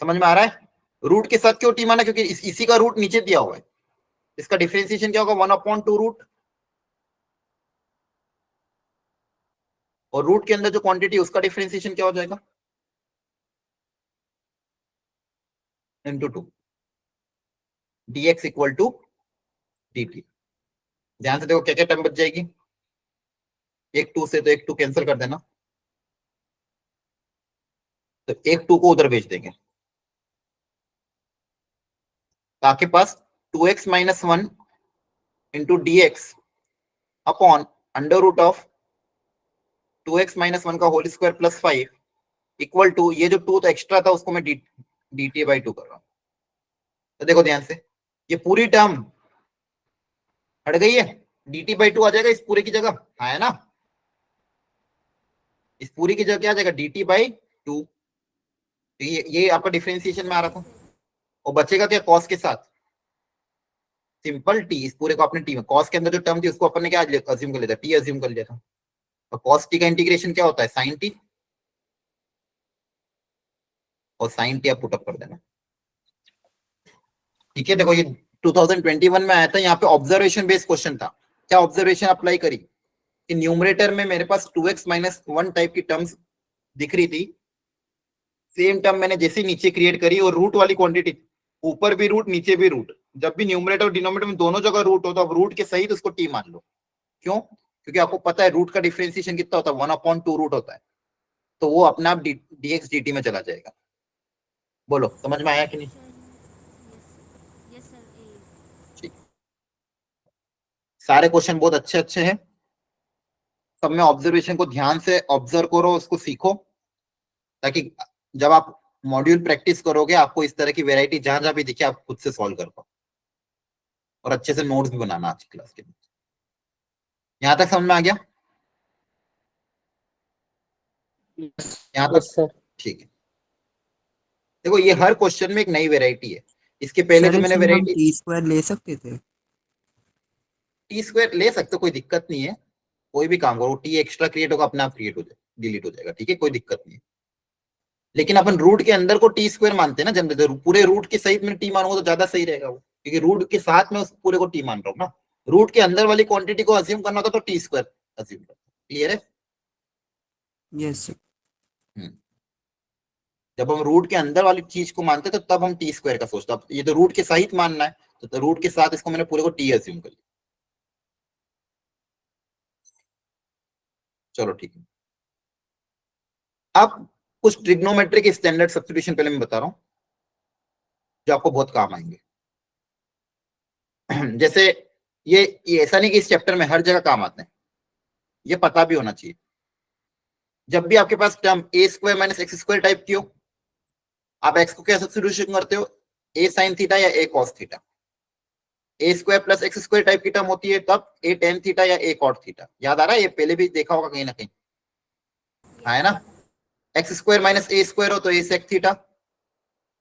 समझ में आ रहा है, रूट के साथ क्यों टी माना, क्योंकि इसी का रूट नीचे दिया हुआ है, इसका डिफरेंशिएशन क्या होगा 1/2 रूट, और रूट के अंदर जो क्वांटिटी उसका डिफरेंशिएशन क्या हो जाएगा into 2 dx equal to dt। ध्यान से देखो क्या क्या टर्म बच जाएगी, एक 2 से तो एक 2 कैंसिल कर देना, तो एक 2 को उधर भेज देंगे, तो आपके पास 2x minus 1 into D X upon under root of 2x minus 1 का whole square plus 5 equal to, ये जो 2 तो एक्स्ट्रा था उसको मैं dt बाई 2 कर रहा हूं। तो देखो ध्यान से, ये पूरी टर्म हट गई है, dt बाई 2 आ जाएगा इस पूरे की जगह, है ना। इस पूरी की जगह क्या आ जाएगा dt बाई 2, तो ये आपका डिफरेंशिएशन में आ रहा था, और बचेगा क्या कॉस के साथ, सिंपल टी, इस पूरे को आपने टी में कॉस के अंदर जो टर्म थी उसको अपन ने क्या अज्यूम कर लिया था, टी अज्यूम कर लिया था, और कॉस टी का इंटीग्रेशन क्या होता है साइन टी, और साइन टी आप पुटअप कर देना। ठीक है, देखो ये 2021 में आया था, यहाँ पे ऑब्जर्वेशन बेस्ड क्वेश्चन था। क्या ऑब्जर्वेशन अप्लाई करी कि न्यूमरेटर में मेरे पास 2x माइनस 1 टाइप की टर्म्स दिख रही थी, सेम टर्म मैंने जैसे नीचे क्रिएट करी और रूट वाली क्वांटिटी, ऊपर भी रूट नीचे भी रूट, जब भी न्यूमरेटर और डिनोमिनेटर में दोनों जगह रूट हो तो अब रूट के सहित उसको टी मान लो। क्यों, क्योंकि आपको पता है रूट का डिफरेंशिएशन कितना होता है 1/2 रूट होता है, तो वो अपने आप dx dt में चला जाएगा। बोलो समझ में आया कि नहीं। यस सर ए। ठीक, सारे क्वेश्चन बहुत अच्छे अच्छे हैं, सब में ऑब्जर्वेशन को ध्यान से ऑब्जर्व करो, उसको सीखो, ताकि जब आप मॉड्यूल प्रैक्टिस करोगे आपको इस तरह की वेराइटी जहां जहां भी दिखे आप खुद से सॉल्व कर पाओ, और अच्छे से नोट्स भी बनाना आज की क्लास के लिए। यहां तक समझ में आ गया, यहाँ तक Yes, sir. ठीक है। देखो ये हर क्वेश्चन में एक नई वेराइटी है, इसके पहले सर जो मैंने इसमें हम वेराइटी टी स्क्वायर ले सकते थे। टी स्क्वायर ले सकते हो, कोई दिक्कत नहीं है, कोई भी काम करो, टी एक्स्ट्रा क्रिएट होगा अपने आप क्रिएट हो जाएगा, डिलीट हो जाएगा, ठीक है कोई दिक्कत नहीं है। लेकिन अपन रूट के अंदर को टी स्क्वायर मानते हैं ना, जब पूरे रूट के सहित में टी मानूंगा तो ज्यादा सही रहेगा वो, क्योंकि रूट के साथ में उस पूरे को टी मान रहा हूँ ना, रूट के अंदर वाली क्वांटिटी को अज्यूम करना होता तो टी स्क्वायर अज्यूम करना। क्लियर है। Yes sir. जब हम रूट के अंदर वाली चीज को मानते तो तब हम टी स्क्वायर का सोचते, अब ये तो रूट के सहित मानना है तो रूट के साथ इसको मैंने पूरे को टी अज्यूम कर लिया। चलो ठीक है, अब कुछ ट्रिग्नोमेट्रिक स्टैंडर्ड सब्स्टिट्यूशन पहले मैं बता रहा हूं जो आपको बहुत काम आएंगे। जैसे ये ऐसा नहीं कि इस चैप्टर में हर जगह काम आते हैं, ये पता भी होना चाहिए। जब भी आपके पास term a square minus x square type की हो, आप एक्स को क्या सब्स्टिट्यूशन करते हो, ए साइन थीटा या a cos theta. A square plus x square type की टर्म होती है तब ए टेन थीटा या ए कॉट थीटा। याद आ रहा है, ये पहले भी देखा होगा कहीं ना कहीं, है ना। एक्स स्क्वायर माइनस ए स्क्वायर हो तो ए सेक थीटा,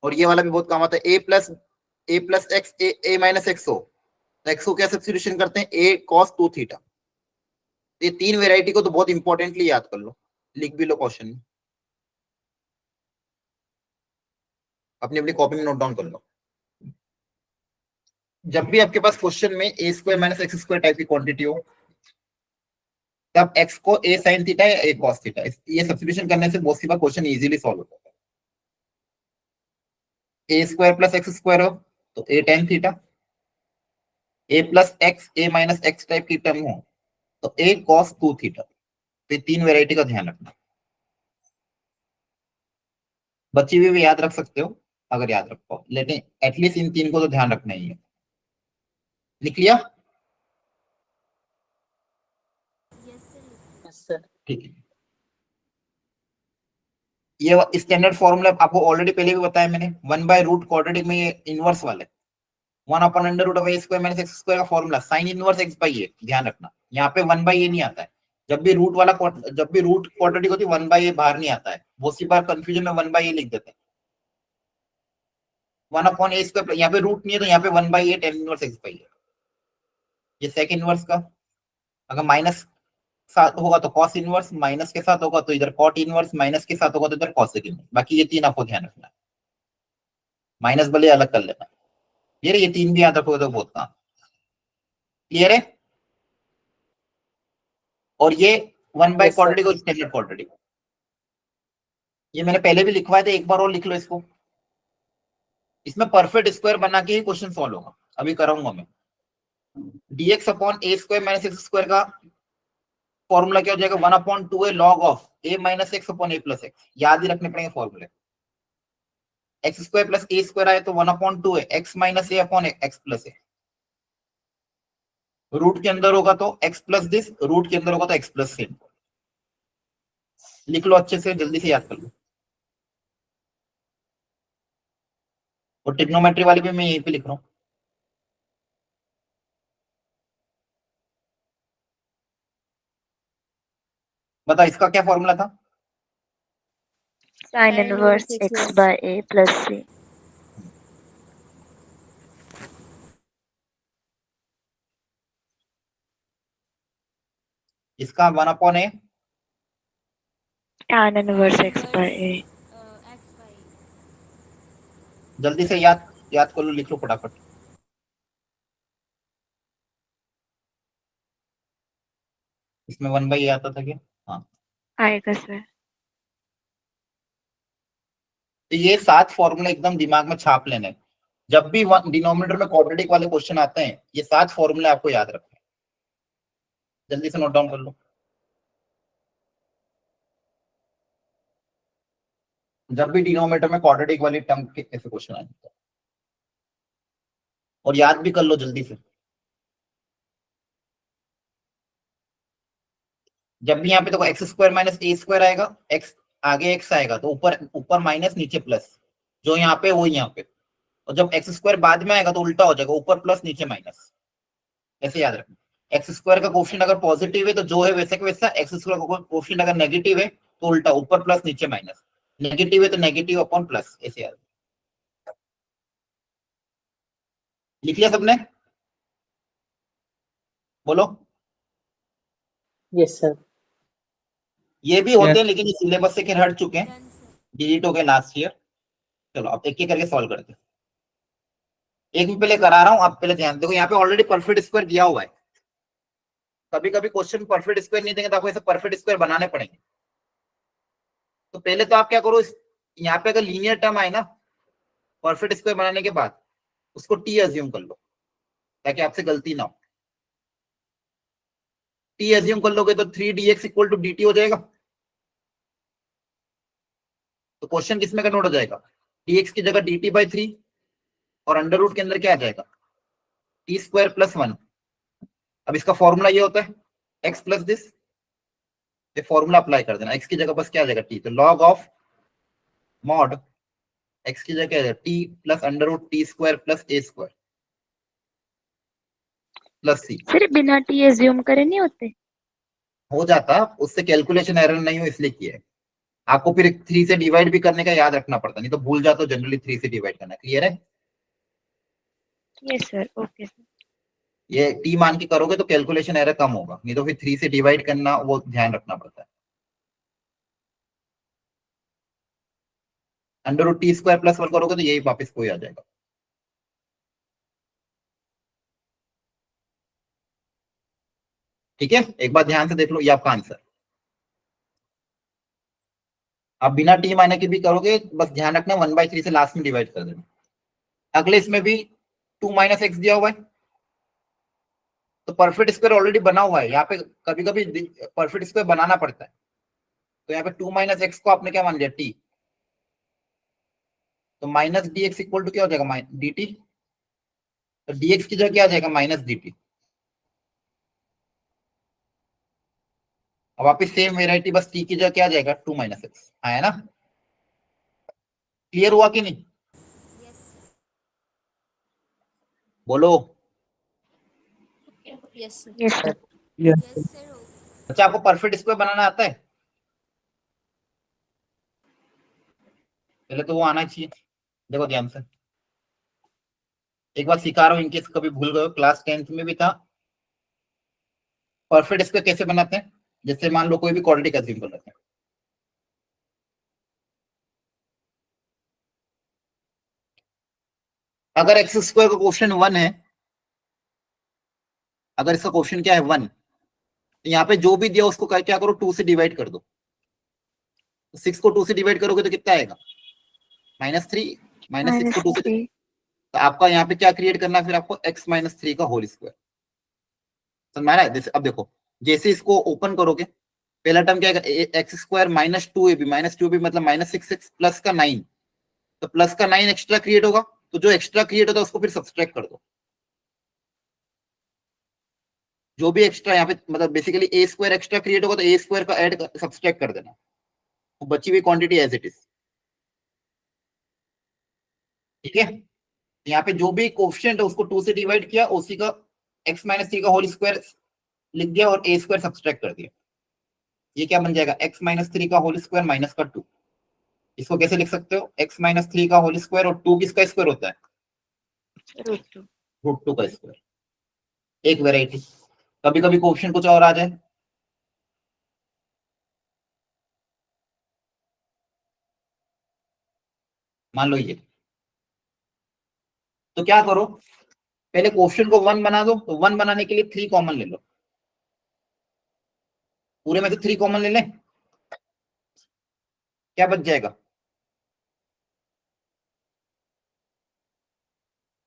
और ये वाला भी बहुत काम आता है, ए plus x a minus x हो तो एक्स को क्या सब्स्टिट्यूशन करते हैं, ए कॉस 2 थीटा। ये तीन वेराइटी को तो बहुत इंपॉर्टेंटली याद कर लो, लिख भी लो क्वेश्चन, अपनी अपनी कॉपी में नोट डाउन कर लो। जब भी आपके पास क्वेश्चन में a square minus x square type की क्वांटिटी हो, तब एक्स को ए साइन थीटा या ए कॉस थीटा, ये सब्स्टिट्यूशन करने से बहुत सी बार क्वेश्चन इजीली सॉल्व होता है। A square plus x square हो तो a tan theta, a plus x a minus x type की टर्म हो तो ए कॉस टू थीटा। तो ये तीन वेराइटी का ध्यान रखना, बची हुई भी याद रख सकते हो अगर याद रख पाओ, लेकिन एटलीस्ट इन तीन को तो ध्यान रखना ही है। लिख लिया? Yes sir. Yes, sir. ठीक है, ये स्टैंडर्ड फॉर्मूला आपको ऑलरेडी पहले भी बताया मैंने, 1/रूट क्वाड्रेटिक में ये इनवर्स वाला है, 1/√(a² - x² का formula sine inverse x by a, ध्यान रखना यहाँ पे 1/a नहीं आता है। जब भी रूट क्वाड्रेटिक होती है 1/a बाहर नहीं आता है, बहुत सी बार कंफ्यूजन में 1/a लिख देते हैं। 1/a², यहाँ पे रूट नहीं है तो यहाँ पे 1/a tan inverse x by a, ये सेक इनवर्स का। अगर माइनस साथ होगा तो कॉस इनवर्स, माइनस के साथ होगा तो इधर कॉट इनवर्स, माइनस के साथ होगा तो इधर कॉसेक इनवर्स। बाकी ये तीन आपको ध्यान रखना है, माइनस भले अलग कर लेना। ये तीन भी याद रखोगे तो बहुत काम। क्लियर है? और ये 1/, Yes, sir. क्वाड्रेटिक और स्टैंडर्ड क्वाड्रेटिक, ये मैंने पहले भी लिखवाया था, एक बार और लिख लो इसको। इसमें परफेक्ट स्क्वायर बना के ही क्वेश्चन सॉल्व होगा, अभी कराऊंगा मैं। dx/a² - x² का फॉर्मूला क्या हो जाएगा, 1/2a log of a - x/a + x, याद ही रखने पड़ेंगे फॉर्मूले। x² + a² आए तो 1/2a x - a/x + a, root के अंदर होगा तो x प्लस दिस, रूट के अंदर होगा तो x प्लस सेम। लिख लो अच्छे से, जल्दी से याद कर लो। और ट्रिग्नोमेट्री वाली भी मैं यहीं पे लिख रहा हूँ। बता इसका क्या फॉर्मूला था? Sin inverse x by a plus c. इसका 1/a Tan inverse x by a. X by. जल्दी से याद कर लो, लिख लो फटाफट। इसमें 1/a आता था क्या? हाँ, आएगा सर। तो ये 7 फॉर्मूले एकदम दिमाग में छाप लेने। जब भी डिनोमिनेटर में क्वाड्रेटिक वाले क्वेश्चन आते हैं, ये 7 फॉर्मूले आपको याद रखने हैं। जल्दी से नोट डाउन कर लो। जब भी डिनोमिनेटर में क्वाड्रेटिक वाली टर्म के ऐसे क्वेश्चन आए तो, और याद भी कर लो जल्दी से। जब भी यहाँ पे देखो x² - a² आएगा, x आगे x आएगा तो ऊपर माइनस नीचे प्लस, जो यहाँ पे वो यहाँ पे। और जब x² बाद में आएगा तो उल्टा हो जाएगा, ऊपर प्लस नीचे माइनस, ऐसे याद रखना। x² का कोएफिशिएंट अगर पॉजिटिव है तो जो है वैसे का वैसा, x² का कोएफिशिएंट अगर नेगेटिव है तो उल्टा, ऊपर प्लस नीचे माइनस, नेगेटिव है तो नेगेटिव अपॉन प्लस, ऐसे याद। लिख लिया सबने? बोलो। Yes, sir. ये भी होते हैं लेकिन ये सिलेबस से खैर हट चुके हैं, डन सर। डिलीट हो गए लास्ट ईयर। चलो अब एक एक करके सॉल्व करते हैं। एक मैं पहले करा रहा हूं, आप पहले ध्यान देखो, यहाँ पे ऑलरेडी परफेक्ट स्क्वायर दिया हुआ है। कभी कभी क्वेश्चन परफेक्ट स्क्वायर नहीं देंगे तो आपको ऐसे परफेक्ट स्क्वायर बनाने पड़ेंगे। तो पहले तो आप क्या करो, यहाँ पे अगर लीनियर टर्म आए ना परफेक्ट स्क्वायर बनाने के बाद, उसको टी अज्यूम कर लो ताकि आपसे गलती ना हो। टी अज्यूम कर लोगे तो 3dx = dt हो जाएगा। तो क्वेश्चन किसमें कन्वर्ट हो जाएगा, dx की जगह dt/3 और अंडर रूट के अंदर क्या आ जाएगा, t² + 1। अब इसका फॉर्मूला ये होता है x प्लस दिस, ये फॉर्मूला अप्लाई कर देना। x की जगह बस क्या आ जाएगा t, तो log ऑफ मॉड x की जगह क्या आ जाएगा t plus √t² + a² plus c। Sir बिना टी एज्यूम करे नहीं होते? हो जाता, उससे कैलकुलेशन एरर नहीं हो इसलिए किया है। आपको फिर 3 से डिवाइड भी करने का याद रखना पड़ता, नहीं तो भूल जाते हो जनरली 3 से डिवाइड करना। क्लियर है? Yes sir, okay sir. ये टी मान के करोगे तो कैलकुलेशन एरर कम होगा, नहीं तो फिर 3 से डिवाइड करना वो ध्यान रखना पड़ता है। Under root T square plus 1 करोगे तो यही वापस कोई आ जाएगा। ठीक है, एक बार ध्यान से देख लो, ये आपका आंसर। आप बिना टी माइनस के भी करोगे, बस ध्यान रखना 1/3 से लास्ट में डिवाइड कर देना। अगले इसमें भी 2 माइनस एक्स दिया हुआ है, तो परफेक्ट स्क्वायर ऑलरेडी बना हुआ है। यहाँ पे कभी कभी परफेक्ट स्क्वायर बनाना पड़ता है, तो यहाँ पे 2 माइनस एक्स को आपने क्या मान लिया, टी। तो minus D X equal to क्या हो जाएगा, डी टी। तो डी एक्स की जगह क्या आ जाएगा, माइनस डी टी। अब वापिस सेम वेराइटी, बस टी की जगह क्या आ जाएगा, 2 माइनस एक्स आया ना। क्लियर हुआ कि नहीं, यस बोलो। Yes, sir. Yes, sir. Yes sir हो अच्छा, आपको परफेक्ट स्क्वायर बनाना आता है? पहले तो वो आना चाहिए। देखो ध्यान से, एक बार सिखा रहा हूँ, इनकेस कभी भूल गए हो, क्लास 10th में भी था। परफेक्ट स्क्वायर कैसे बनाते हैं, जैसे मान लो कोई भी क्वाड्रेटिक का सिंबल रखते हैं। अगर एक्स स्क्वायर का क्वेश्चन 1 है, अगर इसका क्वेश्चन क्या है 1, तो यहाँ पे जो भी दिया उसको क्या करो, 2 से डिवाइड कर दो। 6 को 2 से डिवाइड करोगे तो कितना आएगा, -3। -6 को 2 से, तो आपका यहाँ पे क्या क्रिएट करना है फिर आपको, x-3 का होल स्क्वायर। समझ में आ रहा है? जैसे अब देखो, जैसे इसको ओपन करोगे, पहला टर्म क्या आएगा, एक्स स्क्वायर -2ab, -2ab मतलब -6x प्लस का 9, तो प्लस का 9 एक्स्ट्रा क्रिएट होगा, तो जो एक्स्ट्रा क्रिएट होता है उसको फिर सब्सट्रैक्ट कर दो। जो भी एक्स्ट्रा यहाँ पे मतलब बेसिकली ए स्क्वायर एक्स्ट्रा क्रिएट होगा, तो ए स्क्वायर का ऐड सब्सट्रैक्ट कर देना, तो बची हुई क्वांटिटी एज इट इज। ठीक है, यहाँ पे जो भी कोफिशिएंट है उसको 2 से डिवाइड किया, उसी का x-3 का होल स्क्वायर लिख दिया और ए स्क्वायर सब्सट्रैक्ट कर दिया। ये क्या बन जाएगा, x-3 का होल स्क्वायर माइनस का 2। इसको कैसे लिख सकते हो, x-3 का होल स्क्वायर, और 2 किसका स्क्वायर होता है, √2 का स्क्वायर। एक वेराइटी। कभी कभी कोफिशिएंट कुछ और आ जाए, मान लो ये, तो क्या करो, पहले कोफिशिएंट को 1 बना दो, तो 1 बनाने के लिए 3 कॉमन ले लो, पूरे में से 3 कॉमन ले लें, क्या बच जाएगा,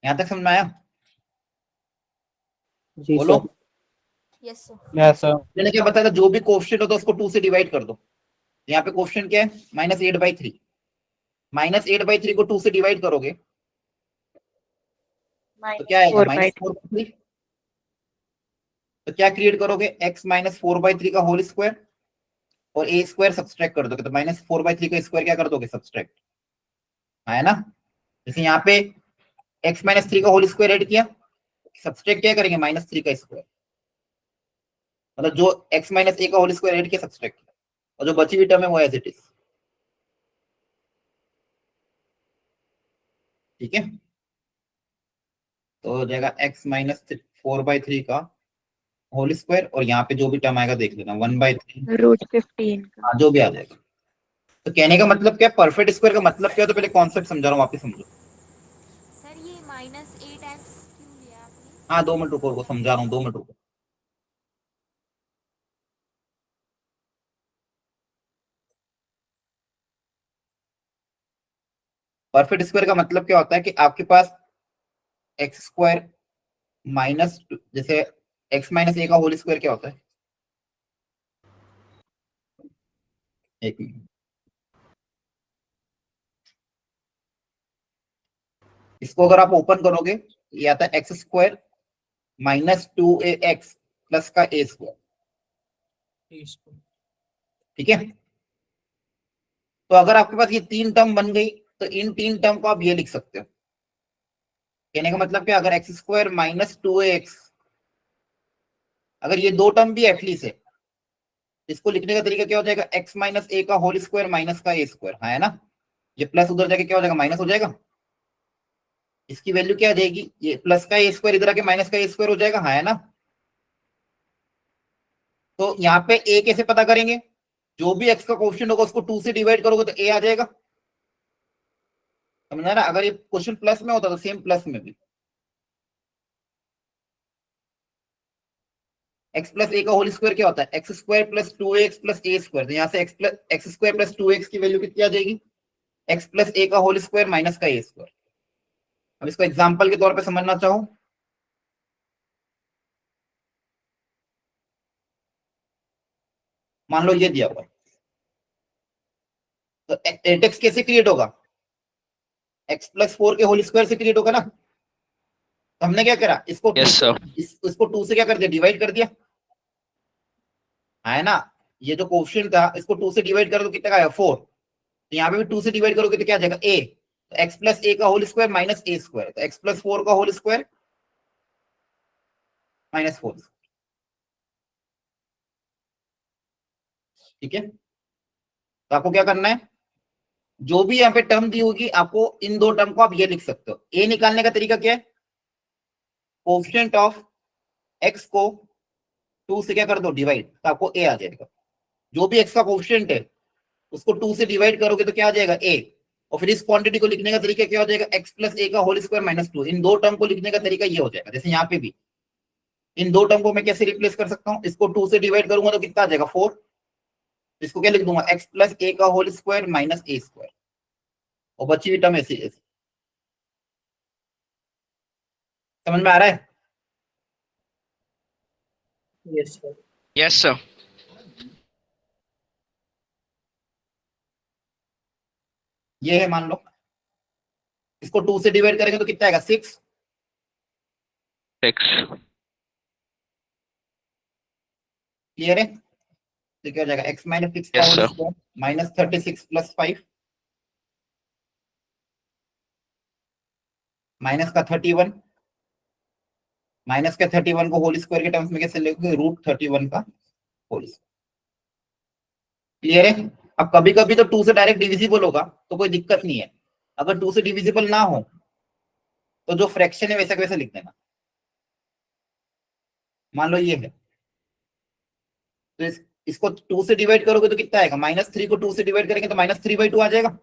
यहां तक समझ में आया, जी बोलो। Sir. Yes sir Yes, sir. मैंने क्या बताया था, जो भी कोफिशिएंट होता है उसको 2 से डिवाइड कर दो। यहाँ पे कोफिशिएंट क्या है, -8/3। -8/3 को 2 से डिवाइड करोगे तो क्या आएगा, 4/3। तो क्या क्रिएट करोगे, x-4/3 का होल स्क्वायर, और ए स्क्वायर सब्सट्रैक्ट कर दोगे, तो -4/3 का स्क्वायर क्या कर दोगे, सब्सट्रैक्ट। आया ना। जैसे यहाँ पे x-3 का होल स्क्वायर ऐड किया, सब्सट्रैक्ट क्या करेंगे, -3 का स्क्वायर, मतलब जो x-a का होल स्क्वायर ऐड किया, सब्सट्रैक्ट किया, और जो बची हुई टर्म है वो एज इट इज। ठीक है, तो हो जाएगा x-4/3 का होल स्क्वायर, और यहाँ पे जो भी टर्म आएगा देख लेना, 1/3 √15 का. जो भी आ जाएगा। तो कहने का मतलब क्या, परफेक्ट स्क्वायर का मतलब क्या है, तो पहले कॉन्सेप्ट समझा रहा हूँ, वापस समझो। सर ये -8x क्यों लिया आपने हाँ 2 मिनट रुको, रुको समझा रहा हूँ, 2 मिनट रुको। परफेक्ट स्क्वायर का मतलब क्या होता है कि आपके पास एक्स स्क्वायर माइनस, जैसे x-a का होल स्क्वायर क्या होता है, एक मिनट, इसको अगर आप ओपन करोगे, ये आता है x² -2ax प्लस का a स्क्वायर। ठीक है, तो अगर आपके पास ये 3 टर्म बन गई, तो इन 3 टर्म को आप ये लिख सकते हो। कहने का मतलब क्या, अगर x² -2ax, अगर ये 2 टर्म भी एटलीस्ट है, इसको लिखने का तरीका क्या हो जाएगा, x-a का होल स्क्वायर माइनस का a स्क्वायर, है ना। ये प्लस उधर जाके क्या हो जाएगा, माइनस हो जाएगा। इसकी वैल्यू क्या आ जाएगी, ये प्लस का a स्क्वायर इधर आके माइनस का a स्क्वायर हो जाएगा, है ना। तो यहाँ पे a कैसे पता करेंगे, जो भी x का कोएफिशिएंट होगा उसको 2 से डिवाइड करोगे तो a आ जाएगा। समझ आ रहा? अगर ये क्वेश्चन प्लस में होता तो सेम प्लस में भी एक्स प्लस ए का होल स्क्वायर क्या होता है? X square plus 2x plus a square. तो यहाँ से एक्स स्क्वायर प्लस 2x की वैल्यू कितनी आ जाएगी? एक्स प्लस ए का होल स्क्वायर माइनस का ए स्क्वायर। अब इसको एग्जांपल के तौर पे समझना चाहो, मान लो ये दिया हुआ है, तो 8x कैसे क्रिएट होगा? x प्लस 4 के होल स्क्वायर से क्रिएट होगा ना। तो हमने क्या करा, इसको Yes, sir. इसको 2 से क्या कर दिया? डिवाइड कर दिया, है ना। ये जो कोफिशिएंट था इसको 2 से डिवाइड कर दो, कितना आएगा? 4। तो यहाँ पे भी 2 से डिवाइड करोगे तो क्या आ जाएगा? a। तो x प्लस ए का होल स्क्वायर माइनस ए स्क्वायर, तो x प्लस 4 का होल स्क्वायर माइनस 4। ठीक है, तो आपको क्या करना है, जो भी यहाँ पे टर्म दी होगी आपको इन दो टर्म को आप ये लिख सकते हो। a निकालने का तरीका क्या है? कोफिशिएंट ऑफ x को 2 से क्या कर दो? डिवाइड, तो आपको a आ जाएगा। जो भी x का कोफिशिएंट है उसको 2 से डिवाइड करोगे तो क्या आ जाएगा? a। और फिर इस क्वांटिटी को लिखने का तरीका क्या हो जाएगा? x प्लस ए का होल स्क्वायर माइनस 2। इन दो टर्म को लिखने का तरीका ये हो जाएगा। जैसे यहाँ पे भी इन दो टर्म को मैं कैसे रिप्लेस कर सकता हूँ? इसको 2 से डिवाइड करूंगा तो कितना आ जाएगा? 4। इसको क्या लिख दूंगा? x प्लस ए का होल स्क्वायर माइनस ए स्क्वायर, और बची हुई टर्म ऐसी ऐसी। समझ में आ रहा है? Yes, sir. ये है, मान लो इसको 2 से डिवाइड करेंगे तो कितना आएगा? 6। 6. क्लियर है? तो क्या हो जाएगा? x माइनस 6 का Yes, whole sir. Square minus 36 plus 5 minus का 31, माइनस के 31 को होल स्क्वायर के टर्म्स में कैसे लिखोगे? रूट 31 का होल स्क्वायर। क्लियर है? अब कभी कभी तो 2 से डायरेक्ट डिविजिबल होगा तो कोई दिक्कत नहीं है। अगर 2 से डिविजिबल ना हो तो जो फ्रैक्शन है वैसा वैसे लिख देना। मान लो ये है, तो इसको 2 से डिवाइड करोगे तो कितना आएगा? -3 को 2 से डिवाइड करेंगे तो -3/2 आ जाएगा।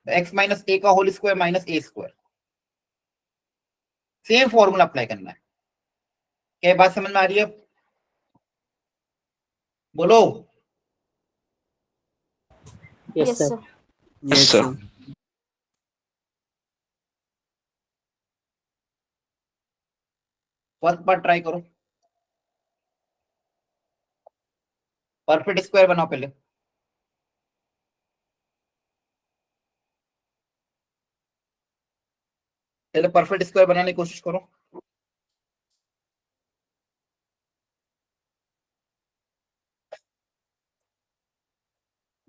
एक्स माइनस ए का होल स्क्वायर माइनस ए स्क्वायर। सेम फॉर्मूला अप्लाई करना है। क्या बात समझ में आ रही है? बोलो। Yes, sir. Yes, sir. sir. First part try करो, परफेक्ट स्क्वायर बनाओ पहले। पहले परफेक्ट स्क्वायर बनाने की कोशिश करो।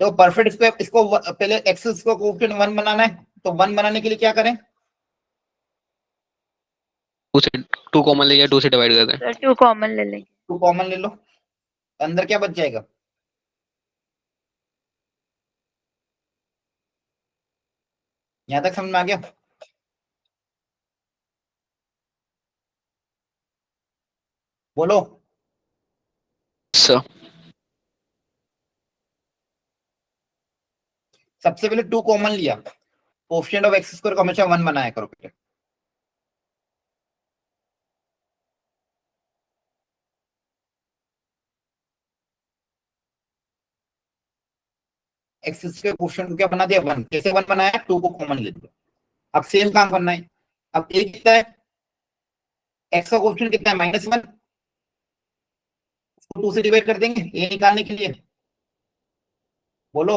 तो परफेक्ट स्क्वायर इसको पहले एक्सेस को कोफिशिएंट 1 बनाना है, तो 1 बनाने के लिए क्या करें? 2 से 2 कॉमन ले लिया, 2 से डिवाइड कर दें. सर 2 कॉमन ले लेंगे। 2 कॉमन ले लो, अंदर क्या बच जाएगा? यहां तक समझ में आ गया? बोलो। Sir. सबसे पहले 2 कॉमन लिया, कोफिशिएंट ऑफ एक्स स्क्वायर को हमेशा 1 बनाया करो पहले। एक्स स्क्वायर कोफिशिएंट को क्या बना दिया? 1। कैसे 1 बनाया? 2 को कॉमन ले लिया। अब सेम काम करना है। अब ए कितना है? एक्स का कोफिशिएंट कितना है? -1। 2 से डिवाइड कर देंगे ए निकालने के लिए। बोलो,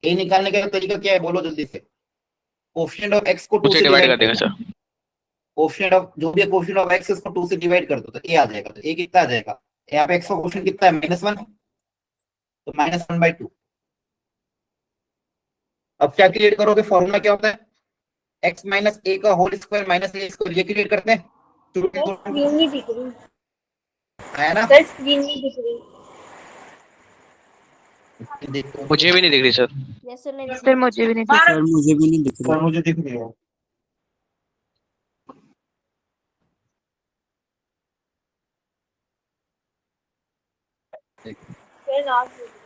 ए निकालने का तरीका क्या है? बोलो जल्दी से। कोफिशिएंट ऑफ एक्स को 2 2 से से डिवाइड डिवाइड कर देंगे कर, सर. कोफिशिएंट ऑफ जो भी कोफिशिएंट ऑफ एक्स इसको 2 से डिवाइड कर दो तो ए आ जाएगा। तो ए कितना आ जाएगा? यहाँ पे एक्स का कोफिशिएंट कितना है? -1, तो -1/2। अब क्या क्रिएट करोगे? फॉर्मूला क्या होता है? एक्स माइनस ए का होल स्क्वायर माइनस ए स्क्वायर, ये क्रिएट करते हैं। सर स्क्रीन नहीं दिख रही। है ना? सर स्क्रीन नहीं दिख रही। देखो मुझे भी नहीं दिख रही सर. यस सर, नहीं दिख सर रही। मुझे भी नहीं दिख सर मुझे भी नहीं दिख रहा। मुझे दिख रही है। सर नॉट दिख रही।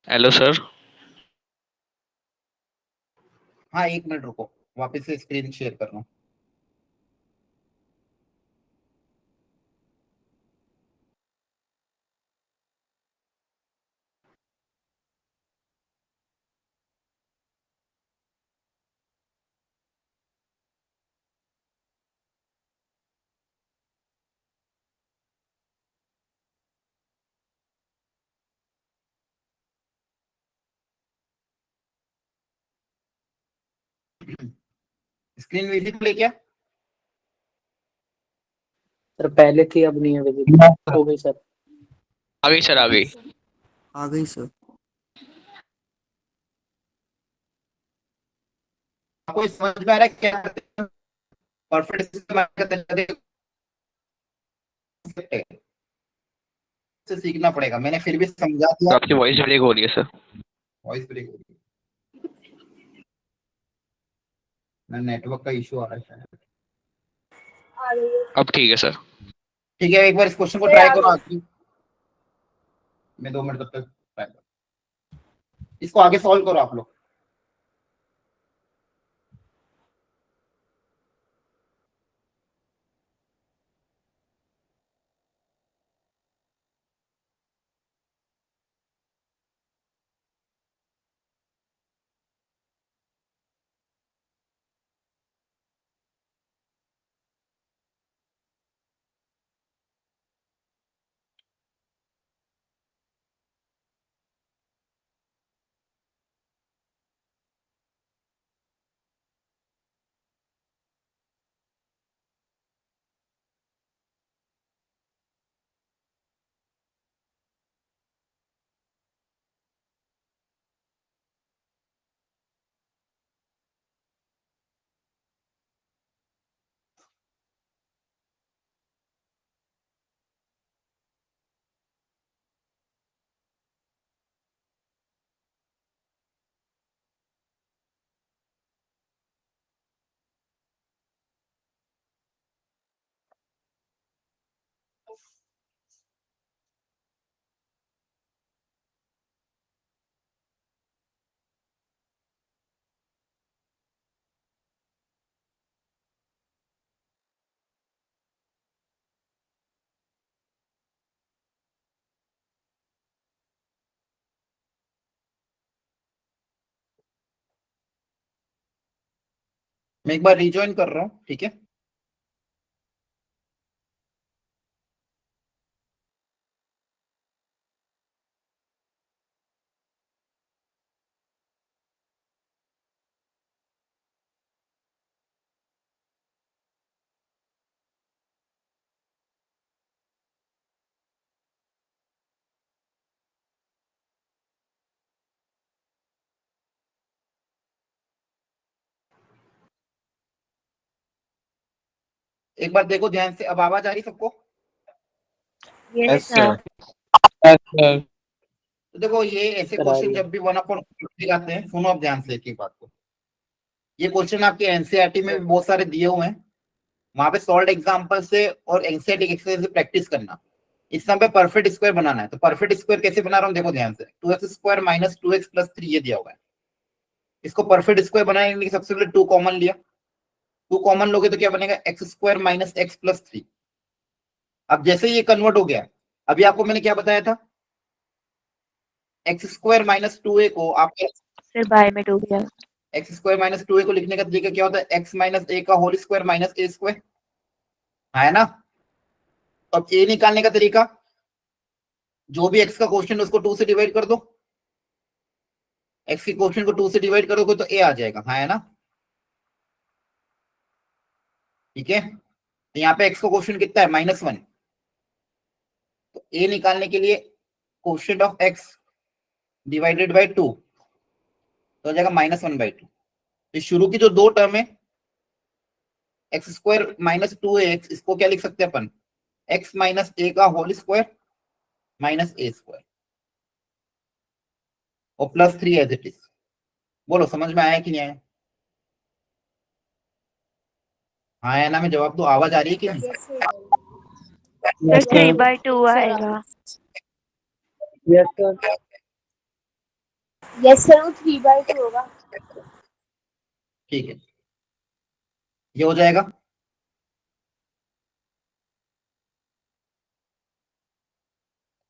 Hello sir. हाँ, 1 मिनट रुको, वापस से स्क्रीन शेयर कर रहा हूँ। स्क्रीन विजिबल है क्या? सर पहले थी, अब नहीं है विजिबल, हो गई सर। आ गई सर, आ गई। आ गई सर। आपको समझ में आ रहा है क्या करते हैं? परफेक्ट सिस्टम का तरीका से सीखना पड़ेगा, मैंने फिर भी समझा तो दिया। आपकी वॉइस ब्रेक हो रही है सर। वॉइस ब्रेक हो रही है, नेटवर्क का इशू आ रहा है शायद। अब ठीक है सर। ठीक है, एक बार इस क्वेश्चन को ट्राई करो आखिरी मैं 2 मिनट तब तक ट्राई करो, इसको आगे सॉल्व करो आप लोग। मैं एक बार रिज्वाइन कर रहा हूँ, ठीक है। एक बार देखो ध्यान से, अब आवाज आ रही सबको? Yes, sir. Yes sir. तो देखो, ये ऐसे सर आ क्वेश्चन रही है। जब भी 1/50 आते हैं, सुनो अब ध्यान से एक एक बात को। ये क्वेश्चन आपके एनसीईआरटी में भी बहुत सारे दिए हुए हैं, वहां पे सॉल्व एग्जांपल से और एनसीईआरटी एक्सरसाइज से प्रैक्टिस करना। इस समय पे परफेक्ट स्क्वायर बनाना है, तो परफेक्ट स्क्वायर कैसे बना रहा हूँ देखो ध्यान से। 2x² - 2x + 3 ये दिया हुआ है। इसको परफेक्ट स्क्वायर बनाने के लिए सबसे पहले 2 कॉमन लिया, 2 कॉमन लोगे तो क्या बनेगा? x² - x + 3। अब जैसे ये कन्वर्ट हो गया, अभी आपको मैंने क्या बताया था, x² - 2a को आप Sir, by में डूब गया. x² - 2a को लिखने का तरीका क्या होता है? x - a का whole square minus a square, है ना। तो अब a निकालने का तरीका, जो भी x का क्वेश्चन उसको 2 से डिवाइड कर दो, x के क्वेश्चन को 2 से डिवाइड करोगे तो a आ जाएगा, है ना। ठीक है, तो यहाँ पे x का क्वेश्चन कितना है? -1। तो a निकालने के लिए question of x divided by 2 तो हो जाएगा -1/2। तो शुरू की जो 2 टर्म है, x² - 2ax, इसको क्या लिख सकते हैं अपन? x - a का whole square minus a square और +3 एज इट इज। बोलो समझ में आया कि नहीं आया? हाँ या ना में जवाब दो, आवाज आ रही है कि नहीं? Sir, 3/2 आएगा. Yes sir. यस सर वो 3/2 होगा। ठीक है, ये हो जाएगा।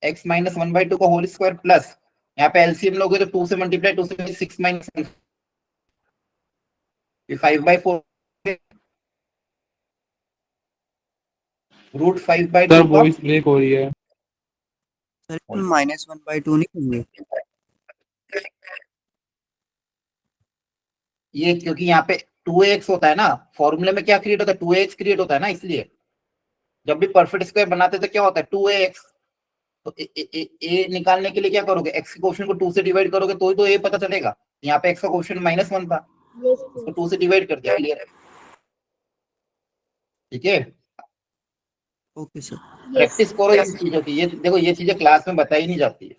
x माइनस 1/2 का होल स्क्वायर प्लस यहाँ पे एलसीएम लोगे तो 2 से मल्टीप्लाई, 2 से 6 माइनस 5/4 रूट 5/2 का वॉइस ब्रेक हो रही है। सर -1/2 नहीं होंगे? ये क्योंकि यहाँ पे 2x होता है ना, फॉर्मूले में क्या क्रिएट होता है, 2x क्रिएट होता है ना, इसलिए जब भी परफेक्ट स्क्वायर बनाते तो क्या होता है 2x। तो ए निकालने के लिए क्या करोगे, x के क्वेश्चन को 2 से डिवाइड करोगे तो ही तो a पता चलेगा। यहाँ पे x का क्वेश्चन -1 था, यस उसको 2 से डिवाइड कर दिया, क्लियर है। ठीक है, ओके सर। प्रैक्टिस करो इन चीजों की। ये देखो, ये चीजें क्लास में बताई नहीं जाती है,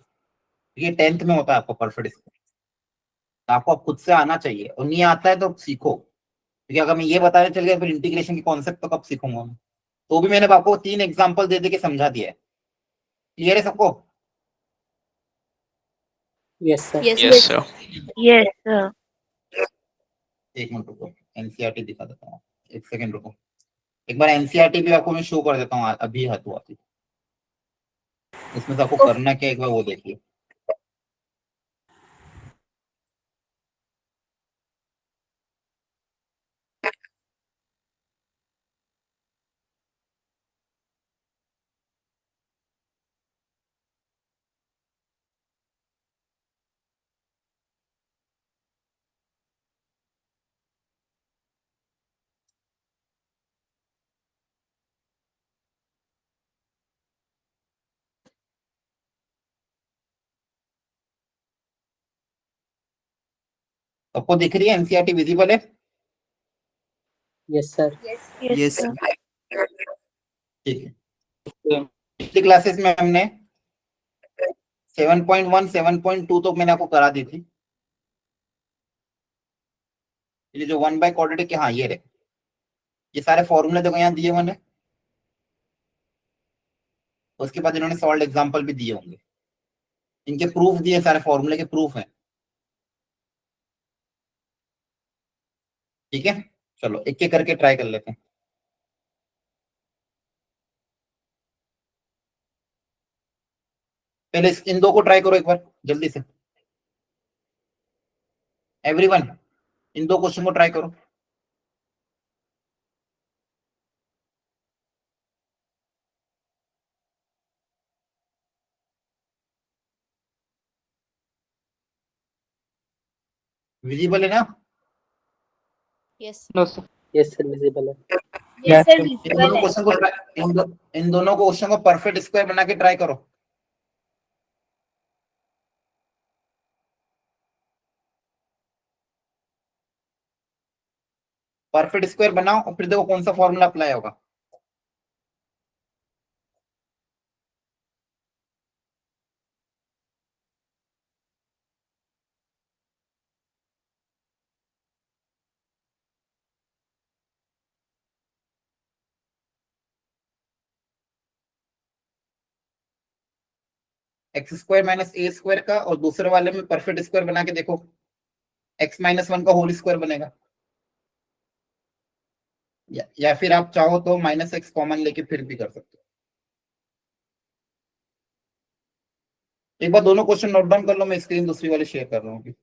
ये 10th में होता है आपको परफेक्ट स्क्वायर। आपको अब खुद से आना चाहिए, और नहीं आता है तो सीखो, क्योंकि अगर मैं ये बताने चल गया फिर इंटीग्रेशन की कॉन्सेप्ट तो कब सीखूंगा मैं। तो भी मैंने आपको 3 एग्जांपल दे दे के समझा दिया है। क्लियर है सबको? Yes sir. Yes sir. Yes sir. एक मिनट रुको, एनसीईआरटी दिखा देता हूँ, एक सेकंड रुको। एक बार एनसीईआरटी भी आपको मैं शो कर देता हूँ अभी हाथों हाथ। इसमें से आपको करना क्या है, एक बार वो देखिए। सबको दिख रही है एनसीईआरटी, विजिबल है? Yes sir. Yes sir. ठीक है, पिछली क्लासेस में हमने 7.1 7.2 तो मैंने आपको करा दी थी। ये जो 1/quadratic के, हाँ ये रहे, ये सारे फॉर्मूले देखो यहाँ दिए मैंने, उसके बाद इन्होंने सॉल्व एग्जांपल भी दिए होंगे, इनके प्रूफ दिए, सारे फॉर्मूले के प्रूफ हैं। ठीक है, चलो एक एक करके ट्राई कर लेते हैं। पहले इन दो को ट्राई करो एक बार जल्दी से, एवरीवन इन दो क्वेश्चन को ट्राई करो। विजिबल है ना? यस यस सर विजिबल है। यस सर इन विजिबल दोनों है। क्वेश्चन को इन दोनों क्वेश्चन को परफेक्ट स्क्वायर बना के ट्राई करो। परफेक्ट स्क्वायर बनाओ और फिर देखो कौन सा फॉर्मूला अप्लाई होगा। एक्स स्क्वायर माइनस ए स्क्वायर का, और दूसरे वाले में परफेक्ट स्क्वायर बना के देखो, x-1 का होल स्क्वायर बनेगा। या फिर आप चाहो तो -x कॉमन लेके फिर भी कर सकते हो। एक बार दोनों क्वेश्चन नोट डाउन कर लो, मैं स्क्रीन दूसरी वाली शेयर कर रहा हूँ।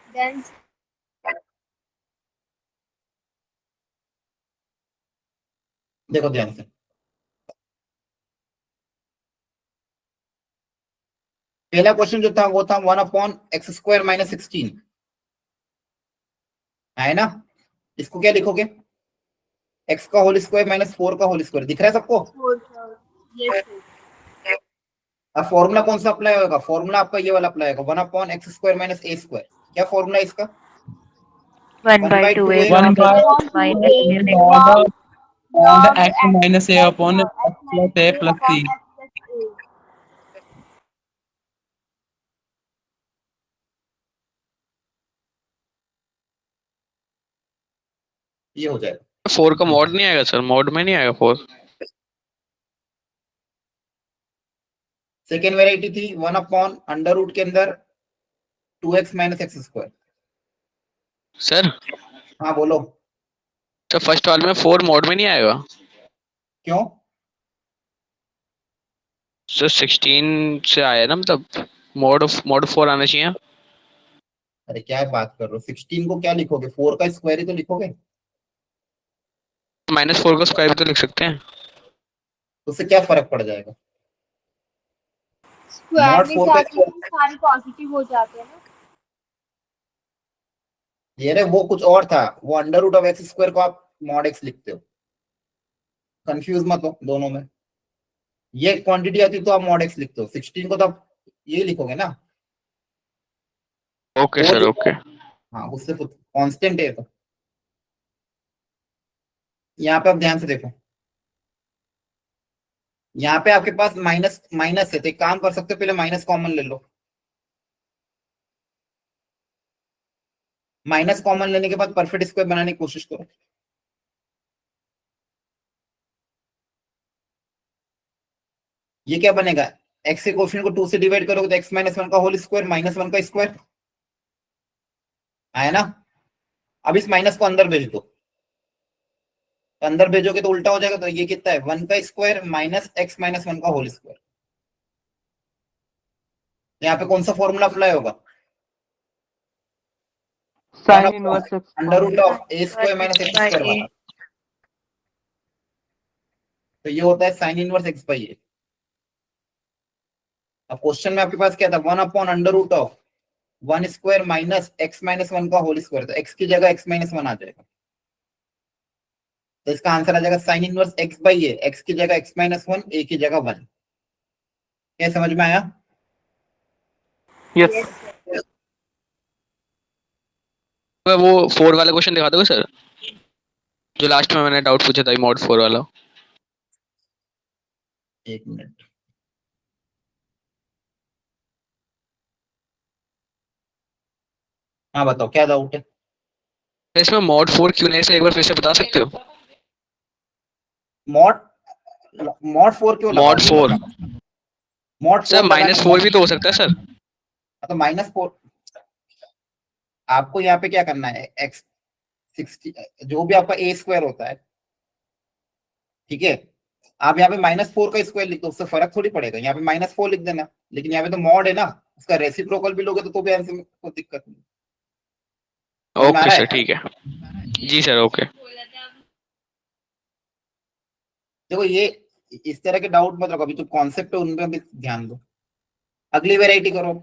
डन। देखो ध्यान से, पहला क्वेश्चन जो था वो था 1/x² - 16, है ना? इसको क्या लिखोगे, x का होल स्क्वायर -4 का होल स्क्वायर। दिख रहा है सबको? यस अब फॉर्मूला कौन सा अप्लाई होगा, फॉर्मूला आपका ये वाला अप्लाई होगा, 1/x² - a²। क्या फॉर्मूला है इसका? 1/2 1/2a one by sir. bond x minus a upon x plus a plus c। ये हो जाएगा। 4 का मॉड नहीं आएगा सर, मॉड में नहीं आएगा 4। सेकेंड वेराइटी थी 1/√के अंदर 2x - x²। सर हाँ बोलो। तो फर्स्ट वाले में 4 मॉड में नहीं आएगा क्यों? सर? 16 से आया ना, मतलब मॉड 4 आना चाहिए। अरे क्या बात कर रहे हो, 16 को क्या लिखोगे, 4 का स्क्वायर ही तो लिखोगे। -4 का स्क्वायर भी तो लिख सकते हैं। तो उससे क्या फर्क पड़ जाएगा? स्क्वायर मॉड में 4 का जाके स्क्वायर, तो सारे पॉजिटिव हो जाते हैं ना। ये रे वो कुछ और था, वो √(x²) को आप मॉड x लिखते हो, कंफ्यूज मत हो दोनों में। ये क्वांटिटी आती तो आप मॉड x लिखते हो, 16 को तो आप ये लिखोगे ना। ओके वो सर, ओके। हाँ उससे कांस्टेंट है तो। यहाँ पे आप ध्यान से देखो, यहाँ पे आपके पास माइनस माइनस है, तो एक काम कर सकते हो, पहले माइनस कॉमन ले लो। माइनस कॉमन लेने के बाद परफेक्ट स्क्वायर बनाने की कोशिश करो। ये क्या बनेगा, x के कोफिशिएंट को 2 से डिवाइड करोगे तो x - 1 का होल स्क्वायर -1 का स्क्वायर आया ना। अब इस माइनस को अंदर भेज दो, तो अंदर भेजोगे तो उल्टा हो जाएगा, तो ये कितना है 1 का स्क्वायर -x - 1 का होल स्क्वायर। यहाँ पे कौन सा फॉर्मूला अप्लाई होगा? Sin inverse x √(a² - x²) वाला। तो ये होता है sin इनवर्स x/a। अब क्वेश्चन में आपके पास क्या था, 1/√(1² - x - 1 का होल स्क्वायर, तो x की जगह x - 1 आ जाएगा, तो इसका आंसर आ जाएगा sin इनवर्स x/a, x की जगह x - 1, a की जगह 1। क्या समझ में आया? yes वो 4 वाला क्वेश्चन दिखा दोगे सर, जो लास्ट में मैंने डाउट पूछा था मॉड 4 वाला। एक मिनट। हाँ बताओ क्या डाउट है। तो इसमें मॉड 4 क्यों नहीं, से एक बार फिर से बता सकते हो? मॉड मॉड 4 क्यों मॉड लगाओगे? 4 मॉड सर 4 लगाने -4 भी तो हो सकता है सर। तो -4, आपको यहाँ पे क्या करना है, x 60 जो भी आपका a² होता है, ठीक है, आप यहाँ पे -4 का स्क्वायर लिख दो, उससे फर्क थोड़ी पड़ेगा, यहाँ पे -4 लिख देना। लेकिन यहाँ पे तो मॉड है ना, उसका रेसिप्रोकल भी लोगे तो भी आंसर में कोई दिक्कत नहीं। समझ में आ ओके रहा सर, है? ठीक है। जी सर, ओके। देखो ये इस तरह के डाउट मत रखो, अभी जो कॉन्सेप्ट है उनपे भी ध्यान दो। अगली वेराइटी करो,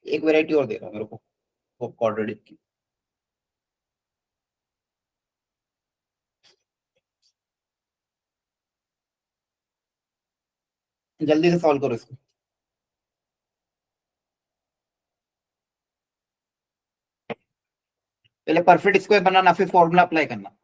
एक वेराइटी और दे रहा हूँ मेरे को क्वाड्रेटिक की। जल्दी से सॉल्व करो इसको। पहले परफेक्ट स्क्वायर बनाना, फिर फॉर्मूला अप्लाई करना।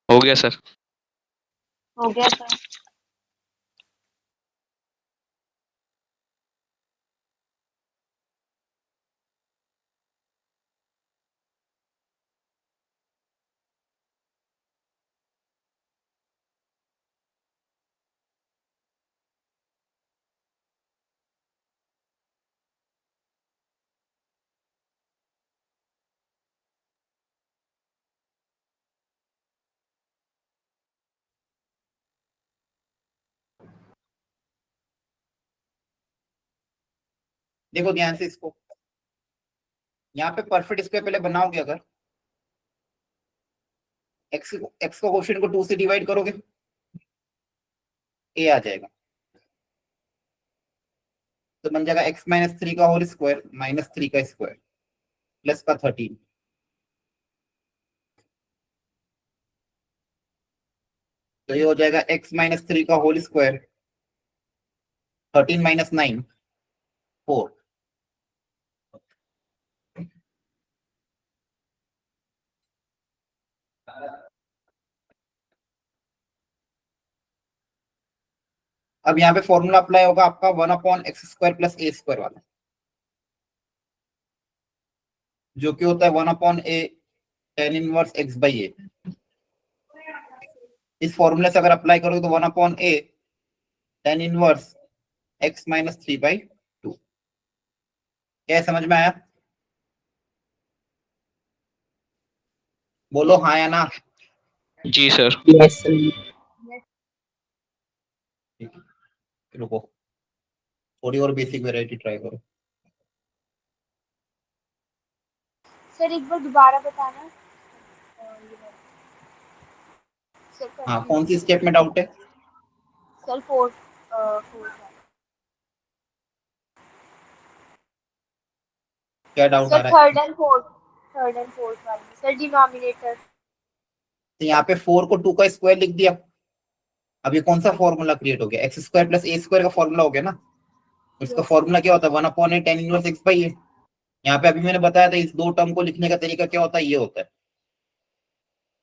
हो गया सर। हो गया सर। देखो ध्यान से इसको, यहाँ पे परफेक्ट स्क्वायर पहले बनाओगे, अगर एक्स का कोफिशिएंट को 2 से डिवाइड करोगे a आ जाएगा, तो बन जाएगा x - 3 का होल स्क्वायर -3 का स्क्वायर प्लस का 13। तो ये हो जाएगा x माइनस 3 का होल स्क्वायर 13 माइनस 9 4। अब यहाँ पे फॉर्मूला अप्लाई होगा आपका 1/x² प्लस a² वाला, जो कि होता है 1/a tan इनवर्स x/a। इस फॉर्मूले से अगर अप्लाई करोगे तो 1/a tan inverse x minus 3/2। क्या समझ में आया? बोलो हाँ या ना। जी सर। Yes sir. रुको, थोड़ी और बेसिक वेराइटी ट्राई करो। सर एक बार दोबारा बताना। सर हाँ, कौन सी स्टेप में डाउट है? सर फोर्थ क्या डाउट आ सर रहा है? थर्ड एंड फोर्थ वाली सर डिनोमिनेटर। तो यहाँ पे 4 को 2 का स्क्वायर लिख दिया। अब ये कौन सा फॉर्मूला क्रिएट हो गया? x² प्लस a² का फॉर्मूला हो गया ना। इसका फॉर्मूला क्या होता है? 1/a tan inverse x/a। यहाँ पे अभी मैंने बताया था इस दो टर्म को लिखने का तरीका क्या होता है, ये होता है।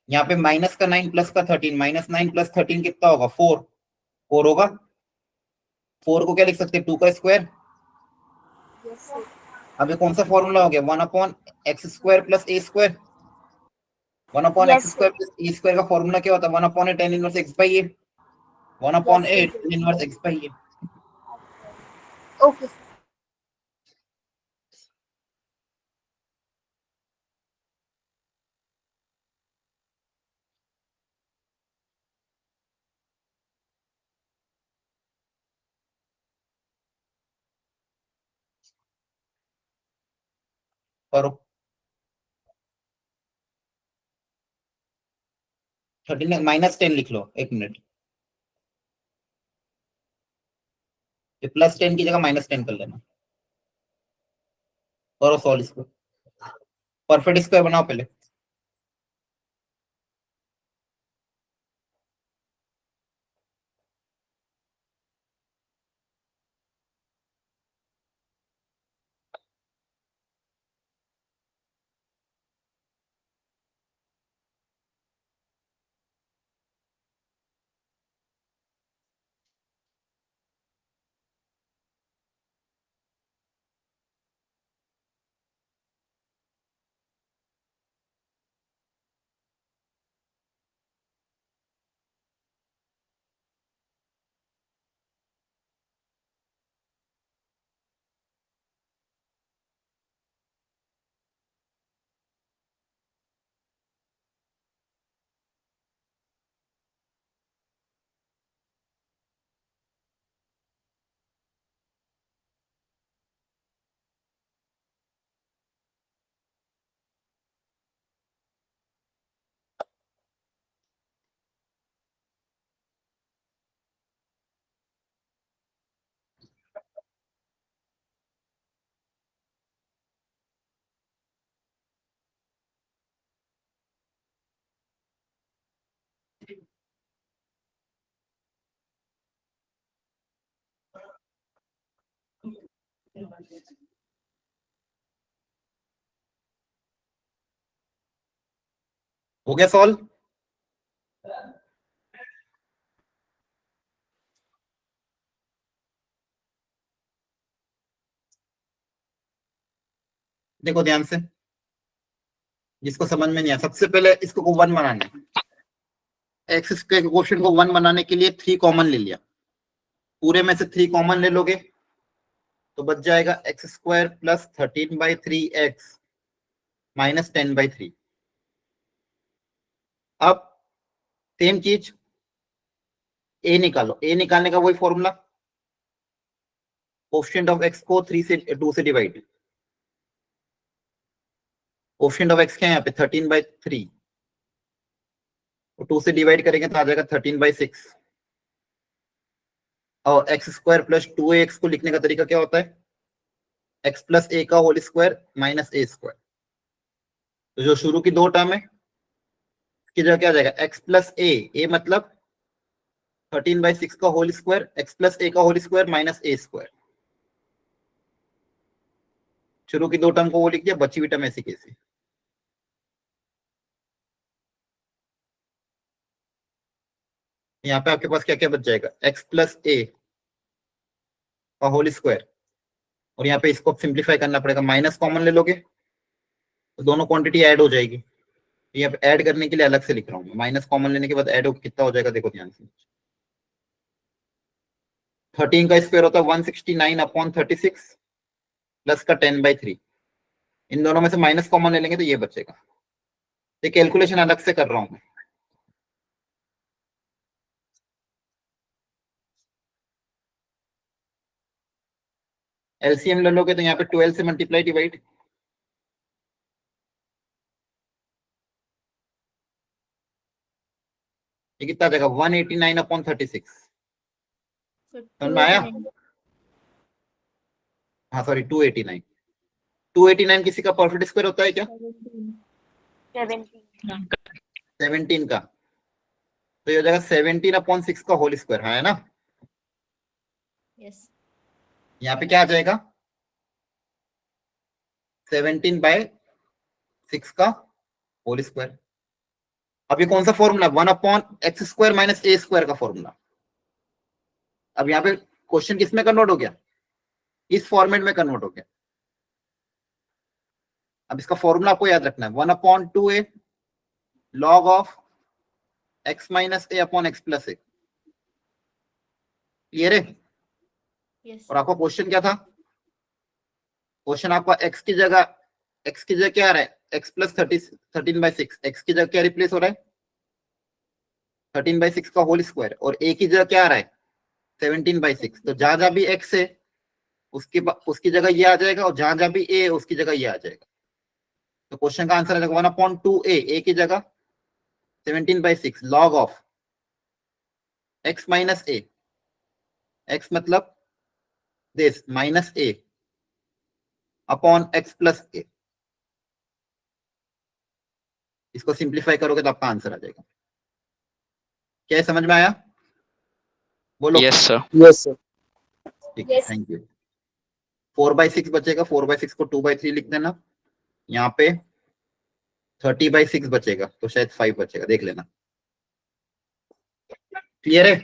यहाँ पे माइनस का 9 प्लस का 13, -9 + 13 कितना होगा? 4 होगा। 4 को क्या लिख सकते हैं? 2 का स्क्वायर। Yes sir. अब ये कौन सा फॉर्मूला हो गया? 1/x² plus a²। 1/x² Yes, sir. Plus a² का फॉर्मूला क्या होता है? 1/a tan inverse x/a। 1/a tan inverse x/a। Okay sir. करो। 13 -10 लिख लो, एक मिनट। ये +10 की जगह -10 कर लेना। करो सॉल्व इसको। परफेक्ट स्क्वायर बनाओ पहले। हो गया सॉल्व? देखो ध्यान से, जिसको समझ में नहीं आया सबसे पहले इसको 1 बनाना है। एक्स के क्वोशिएंट को 1 बनाने के लिए 3 कॉमन ले लिया। पूरे में से 3 कॉमन ले लोगे तो बच जाएगा x² प्लस 13/3x माइनस 10/3। अब सेम चीज a निकालो। a निकालने का वही फॉर्मूला, कोएफिशिएंट ऑफ x को 3 से 2 से डिवाइड। कोएफिशिएंट ऑफ x क्या है यहाँ पे? 13/3 और 2 से डिवाइड करेंगे तो आ जाएगा 13/6। और x² प्लस 2ax को लिखने का तरीका क्या होता है? x प्लस a का होल स्क्वायर माइनस a²। तो जो शुरू की दो टर्म है इसकी जगह क्या आ जाएगा? x प्लस a मतलब 13/6 का whole square x plus a का whole square minus a square. शुरू की दो टर्म को वो लिख दिया, बची हुई टर्म ऐसी कैसी। यहाँ पे आपके पास क्या क्या बच जाएगा, x प्लस a का होल स्क्वायर, और यहाँ पे इसको सिंप्लीफाई करना पड़ेगा, माइनस कॉमन ले लोगे तो दोनों क्वांटिटी ऐड हो जाएगी। यहाँ पे ऐड करने के लिए अलग से लिख रहा हूँ, माइनस कॉमन लेने के बाद ऐड कितना हो जाएगा देखो ध्यान से। 13 का स्क्वायर होता है 169/36 प्लस का 10/3। इन दोनों में से माइनस कॉमन ले लेंगे तो ये बचेगा। ये कैलकुलेशन अलग से कर रहा हूँ मैं। एलसीएम ले लोगे तो यहाँ पे 12 से मल्टीप्लाई डिवाइड, ये कितना आ जाएगा 189/36। So समझ में आया? 289. हाँ सॉरी 289। 289 किसी का परफेक्ट स्क्वायर होता है क्या? 17 का, तो ये हो जाएगा 17/6 का होल स्क्वायर, है ना? Yes. यहाँ पे क्या आ जाएगा 17/6 का होल स्क्वायर। अब ये कौन सा formula, 1/x² minus a square का फॉर्मूला। अब यहाँ पे क्वेश्चन किस में कन्वर्ट हो गया, इस फॉर्मेट में कन्वर्ट हो गया। अब इसका फॉर्मूला आपको याद रखना है, 1/2a log of x minus a upon x plus a। Clear है? Yes. और आपका क्वेश्चन क्या था, क्वेश्चन आपका x की जगह क्या आ रहा है, x प्लस 13/6, x की जगह क्या रिप्लेस हो रहा है 13/6 का होल स्क्वायर, और a की जगह क्या आ रहा है 17/6। तो जहां जहां भी x है उसकी जगह ये आ जाएगा, और जहां जहां भी a है उसकी जगह ये आ जाएगा। तो क्वेश्चन का आंसर आ जाएगा 1/2a, a की जगह 17/6 log of x minus a, x मतलब this minus a upon x plus a। इसको सिंप्लीफाई करोगे तो आपका आंसर आ जाएगा। क्या समझ में आया? बोलो। Yes sir. Yes sir. ठीक है, थैंक यू। 4/6 बचेगा, 4/6 को 2/3 लिख देना। यहाँ पे 30/6 बचेगा, तो शायद 5 बचेगा, देख लेना। क्लियर है?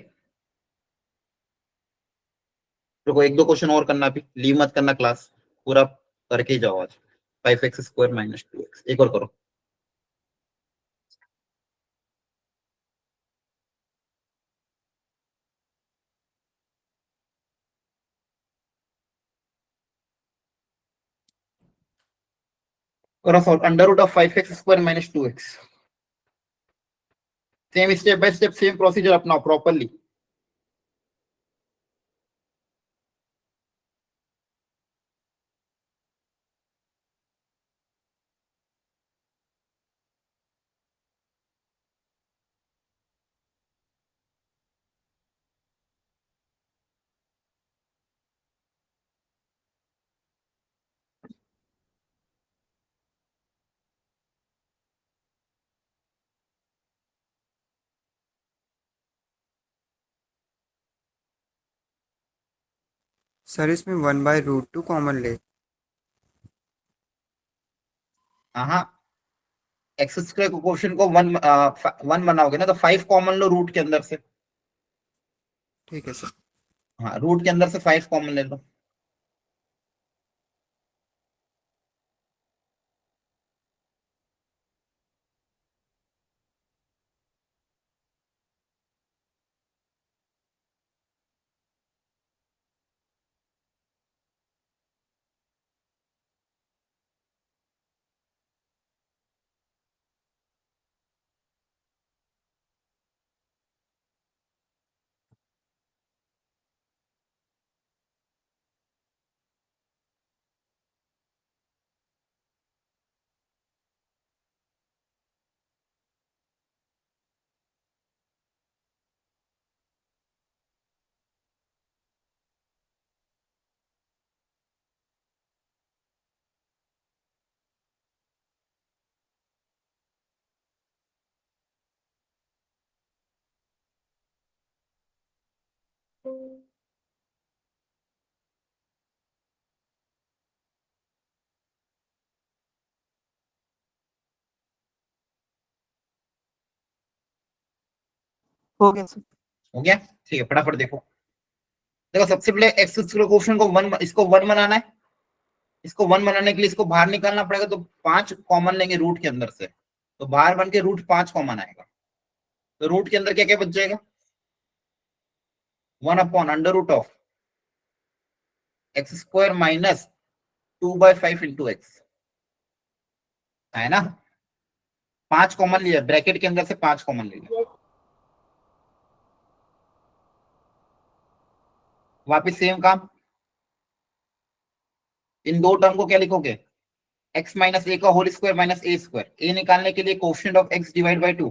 रुको, एक दो क्वेश्चन और करना, भी लीव मत करना, क्लास पूरा करके ही जाओ आज। 5x² माइनस 2x, एक और करो। करो solve, √5x² minus 2x। Same step by step, same procedure अपनाओ प्रॉपरली। सर इसमें 1/√2 कॉमन ले। हाँ, x² को क्वेश्चन को 1 बनाओगे ना, तो 5 कॉमन लो रूट के अंदर से। ठीक है सर। हाँ, रूट के अंदर से 5 कॉमन ले लो। हो गया सर। हो गया? ठीक है, फटाफट देखो। देखो सबसे पहले एक्स क्वेश्चन को वन, इसको वन बनाना है। इसको वन बनाने के लिए इसको बाहर निकालना पड़ेगा, तो 5 कॉमन लेंगे रूट के अंदर से, तो बाहर बन के रूट 5 कॉमन आएगा। तो रूट के अंदर क्या क्या बच जाएगा? 1 upon under root of x square minus 2/5 into X, है ना? 5 कॉमन लिया, ब्रैकेट के अंदर से 5 कॉमन लिया। वापिस सेम काम, इन दो टर्म को क्या लिखोगे? x माइनस ए का होल स्क्वायर माइनस ए स्क्वायर। ए निकालने के लिए coefficient of x divide by 2।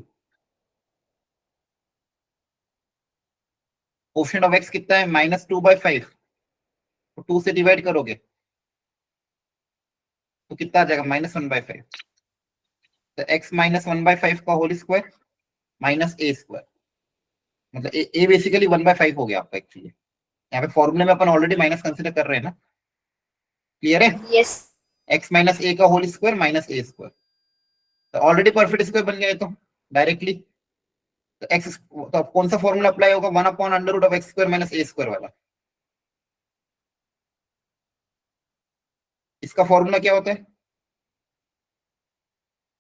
Coefficient of x कितना है? -2/5। तो 2 से डिवाइड करोगे तो कितना आ जाएगा? -1/5। तो x -1/5 का होल स्क्वायर माइनस ए स्क्वायर, मतलब ए बेसिकली 1/5 हो गया आपका एक्चुअली। यहाँ पे फॉर्मूले में अपन ऑलरेडी माइनस कंसीडर कर रहे हैं ना, क्लियर है? Yes. x माइनस ए का होल स्क्वायर माइनस ए स्क्वायर, तो ऑलरेडी परफेक्ट स्क्वायर बन गया है, तो डायरेक्टली तो एक्स, तो अब कौन सा फॉर्मूला अप्लाई होगा? 1 upon under root of x square minus A square वाला। इसका फॉर्मूला क्या होता है?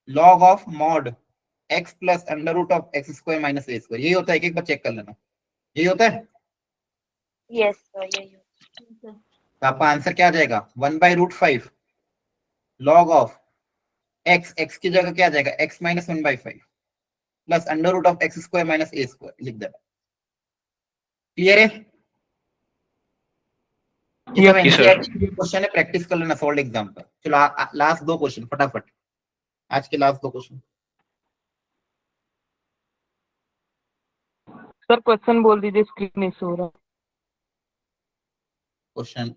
Log of mod X plus under root of x square minus A square. यही होता है, एक बार चेक कर लेना, यही होता है। Yes, sir. Yeah. तो आपका आंसर क्या आ जाएगा? 1/√5 लॉग ऑफ एक्स, एक्स की जगह क्या आ जाएगा? x minus 1/5 plus under root of x square minus A square, लिख देना। क्लियर है? ये सब Yes, sir. एनसीईआरटी क्वेश्चन है, प्रैक्टिस कर लेना सॉल्व एग्जाम पर। चलो लास्ट 2 क्वेश्चन फटाफट, आज के लास्ट 2 क्वेश्चन। सर क्वेश्चन बोल दीजिए, स्क्रीन नहीं शो हो रहा। Question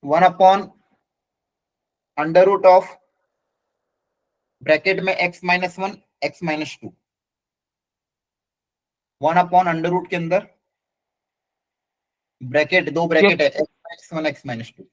1 upon under root of bracket में x minus 1 x minus 2, 1 upon under root के अंदर ब्रैकेट, 2 ब्रैकेट है, x माइनस 1 x माइनस 2।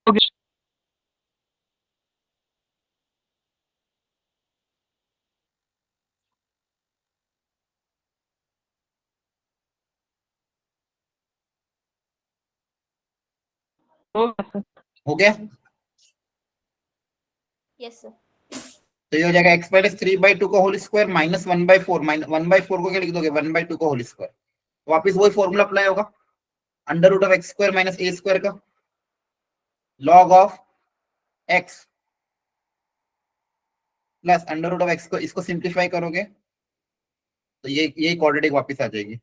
हो गया। हो गया? Yes sir. तो ये हो जाएगा x माइनस 3/2 का होल स्क्वायर माइनस 1/4 1/4 को क्या लिख दोगे 1/2 का होल स्क्वायर, वापिस वही फॉर्मूला अप्लाई होगा, under root of x square minus A square का log of x plus under root of x को, इसको सिंप्लीफाई करोगे तो ये क्वाड्रेटिक वापस आ जाएगी।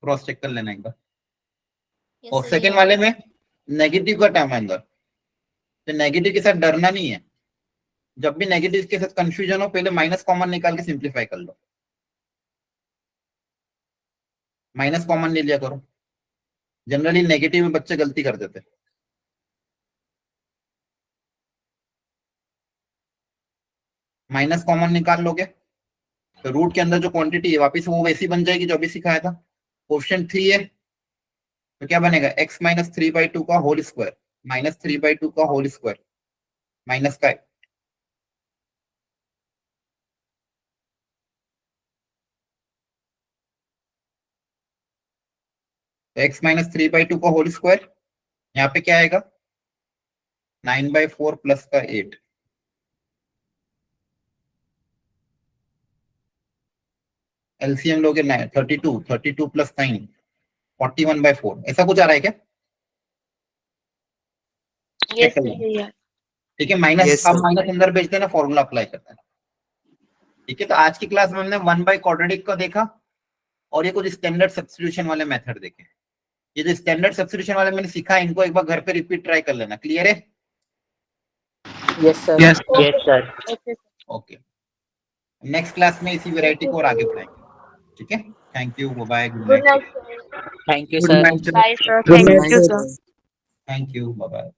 क्रॉस चेक कर लेना एक बार। यस और सर, सेकेंड ये वाले में नेगेटिव का टर्म है अंदर, तो नेगेटिव के साथ डरना नहीं है, जब भी नेगेटिव के साथ कंफ्यूजन हो पहले माइनस कॉमन निकाल के सिंप्लीफाई कर लो, माइनस कॉमन ले लिया करो, जनरली नेगेटिव में बच्चे गलती कर देते। माइनस कॉमन निकाल लोगे तो रूट के अंदर जो क्वांटिटी है वापिस वो वैसी बन जाएगी जो अभी सिखाया था, कोएफिशिएंट 3 है तो क्या बनेगा x माइनस 3/2 का होल स्क्वायर माइनस 3/2 का होल स्क्वायर माइनस का x माइनस 3/2 का होल स्क्वायर, यहाँ पे क्या आएगा 9/4 प्लस का 8, एलसीएम लोगे 32 प्लस 9 41/4, ऐसा कुछ आ रहा है क्या? Yes, चेक कर लेना। ठीक है, माइनस Yes, अब sir. माइनस अंदर भेज देना, फॉर्मूला अप्लाई करना है। ठीक है, तो आज की क्लास में हमने 1/, क्वाड्रेटिक का देखा और ये कुछ स्टैंडर्ड सब्स्टिट्यूशन वाले मेथड देखे। ये जो स्टैंडर्ड सब्स्टिट्यूशन वाले मैंने सीखा इनको एक बार घर पे रिपीट ट्राई कर लेना। क्लियर है? Yes sir. Yes. Yes sir. Okay, next class में इसी वैरायटी को और आगे बढ़ाएंगे। ठीक है, thank you, bye, good night. Thank you Good sir. night, sir. bye sir. Good Thank night, you sir. sir. Thank you, bye.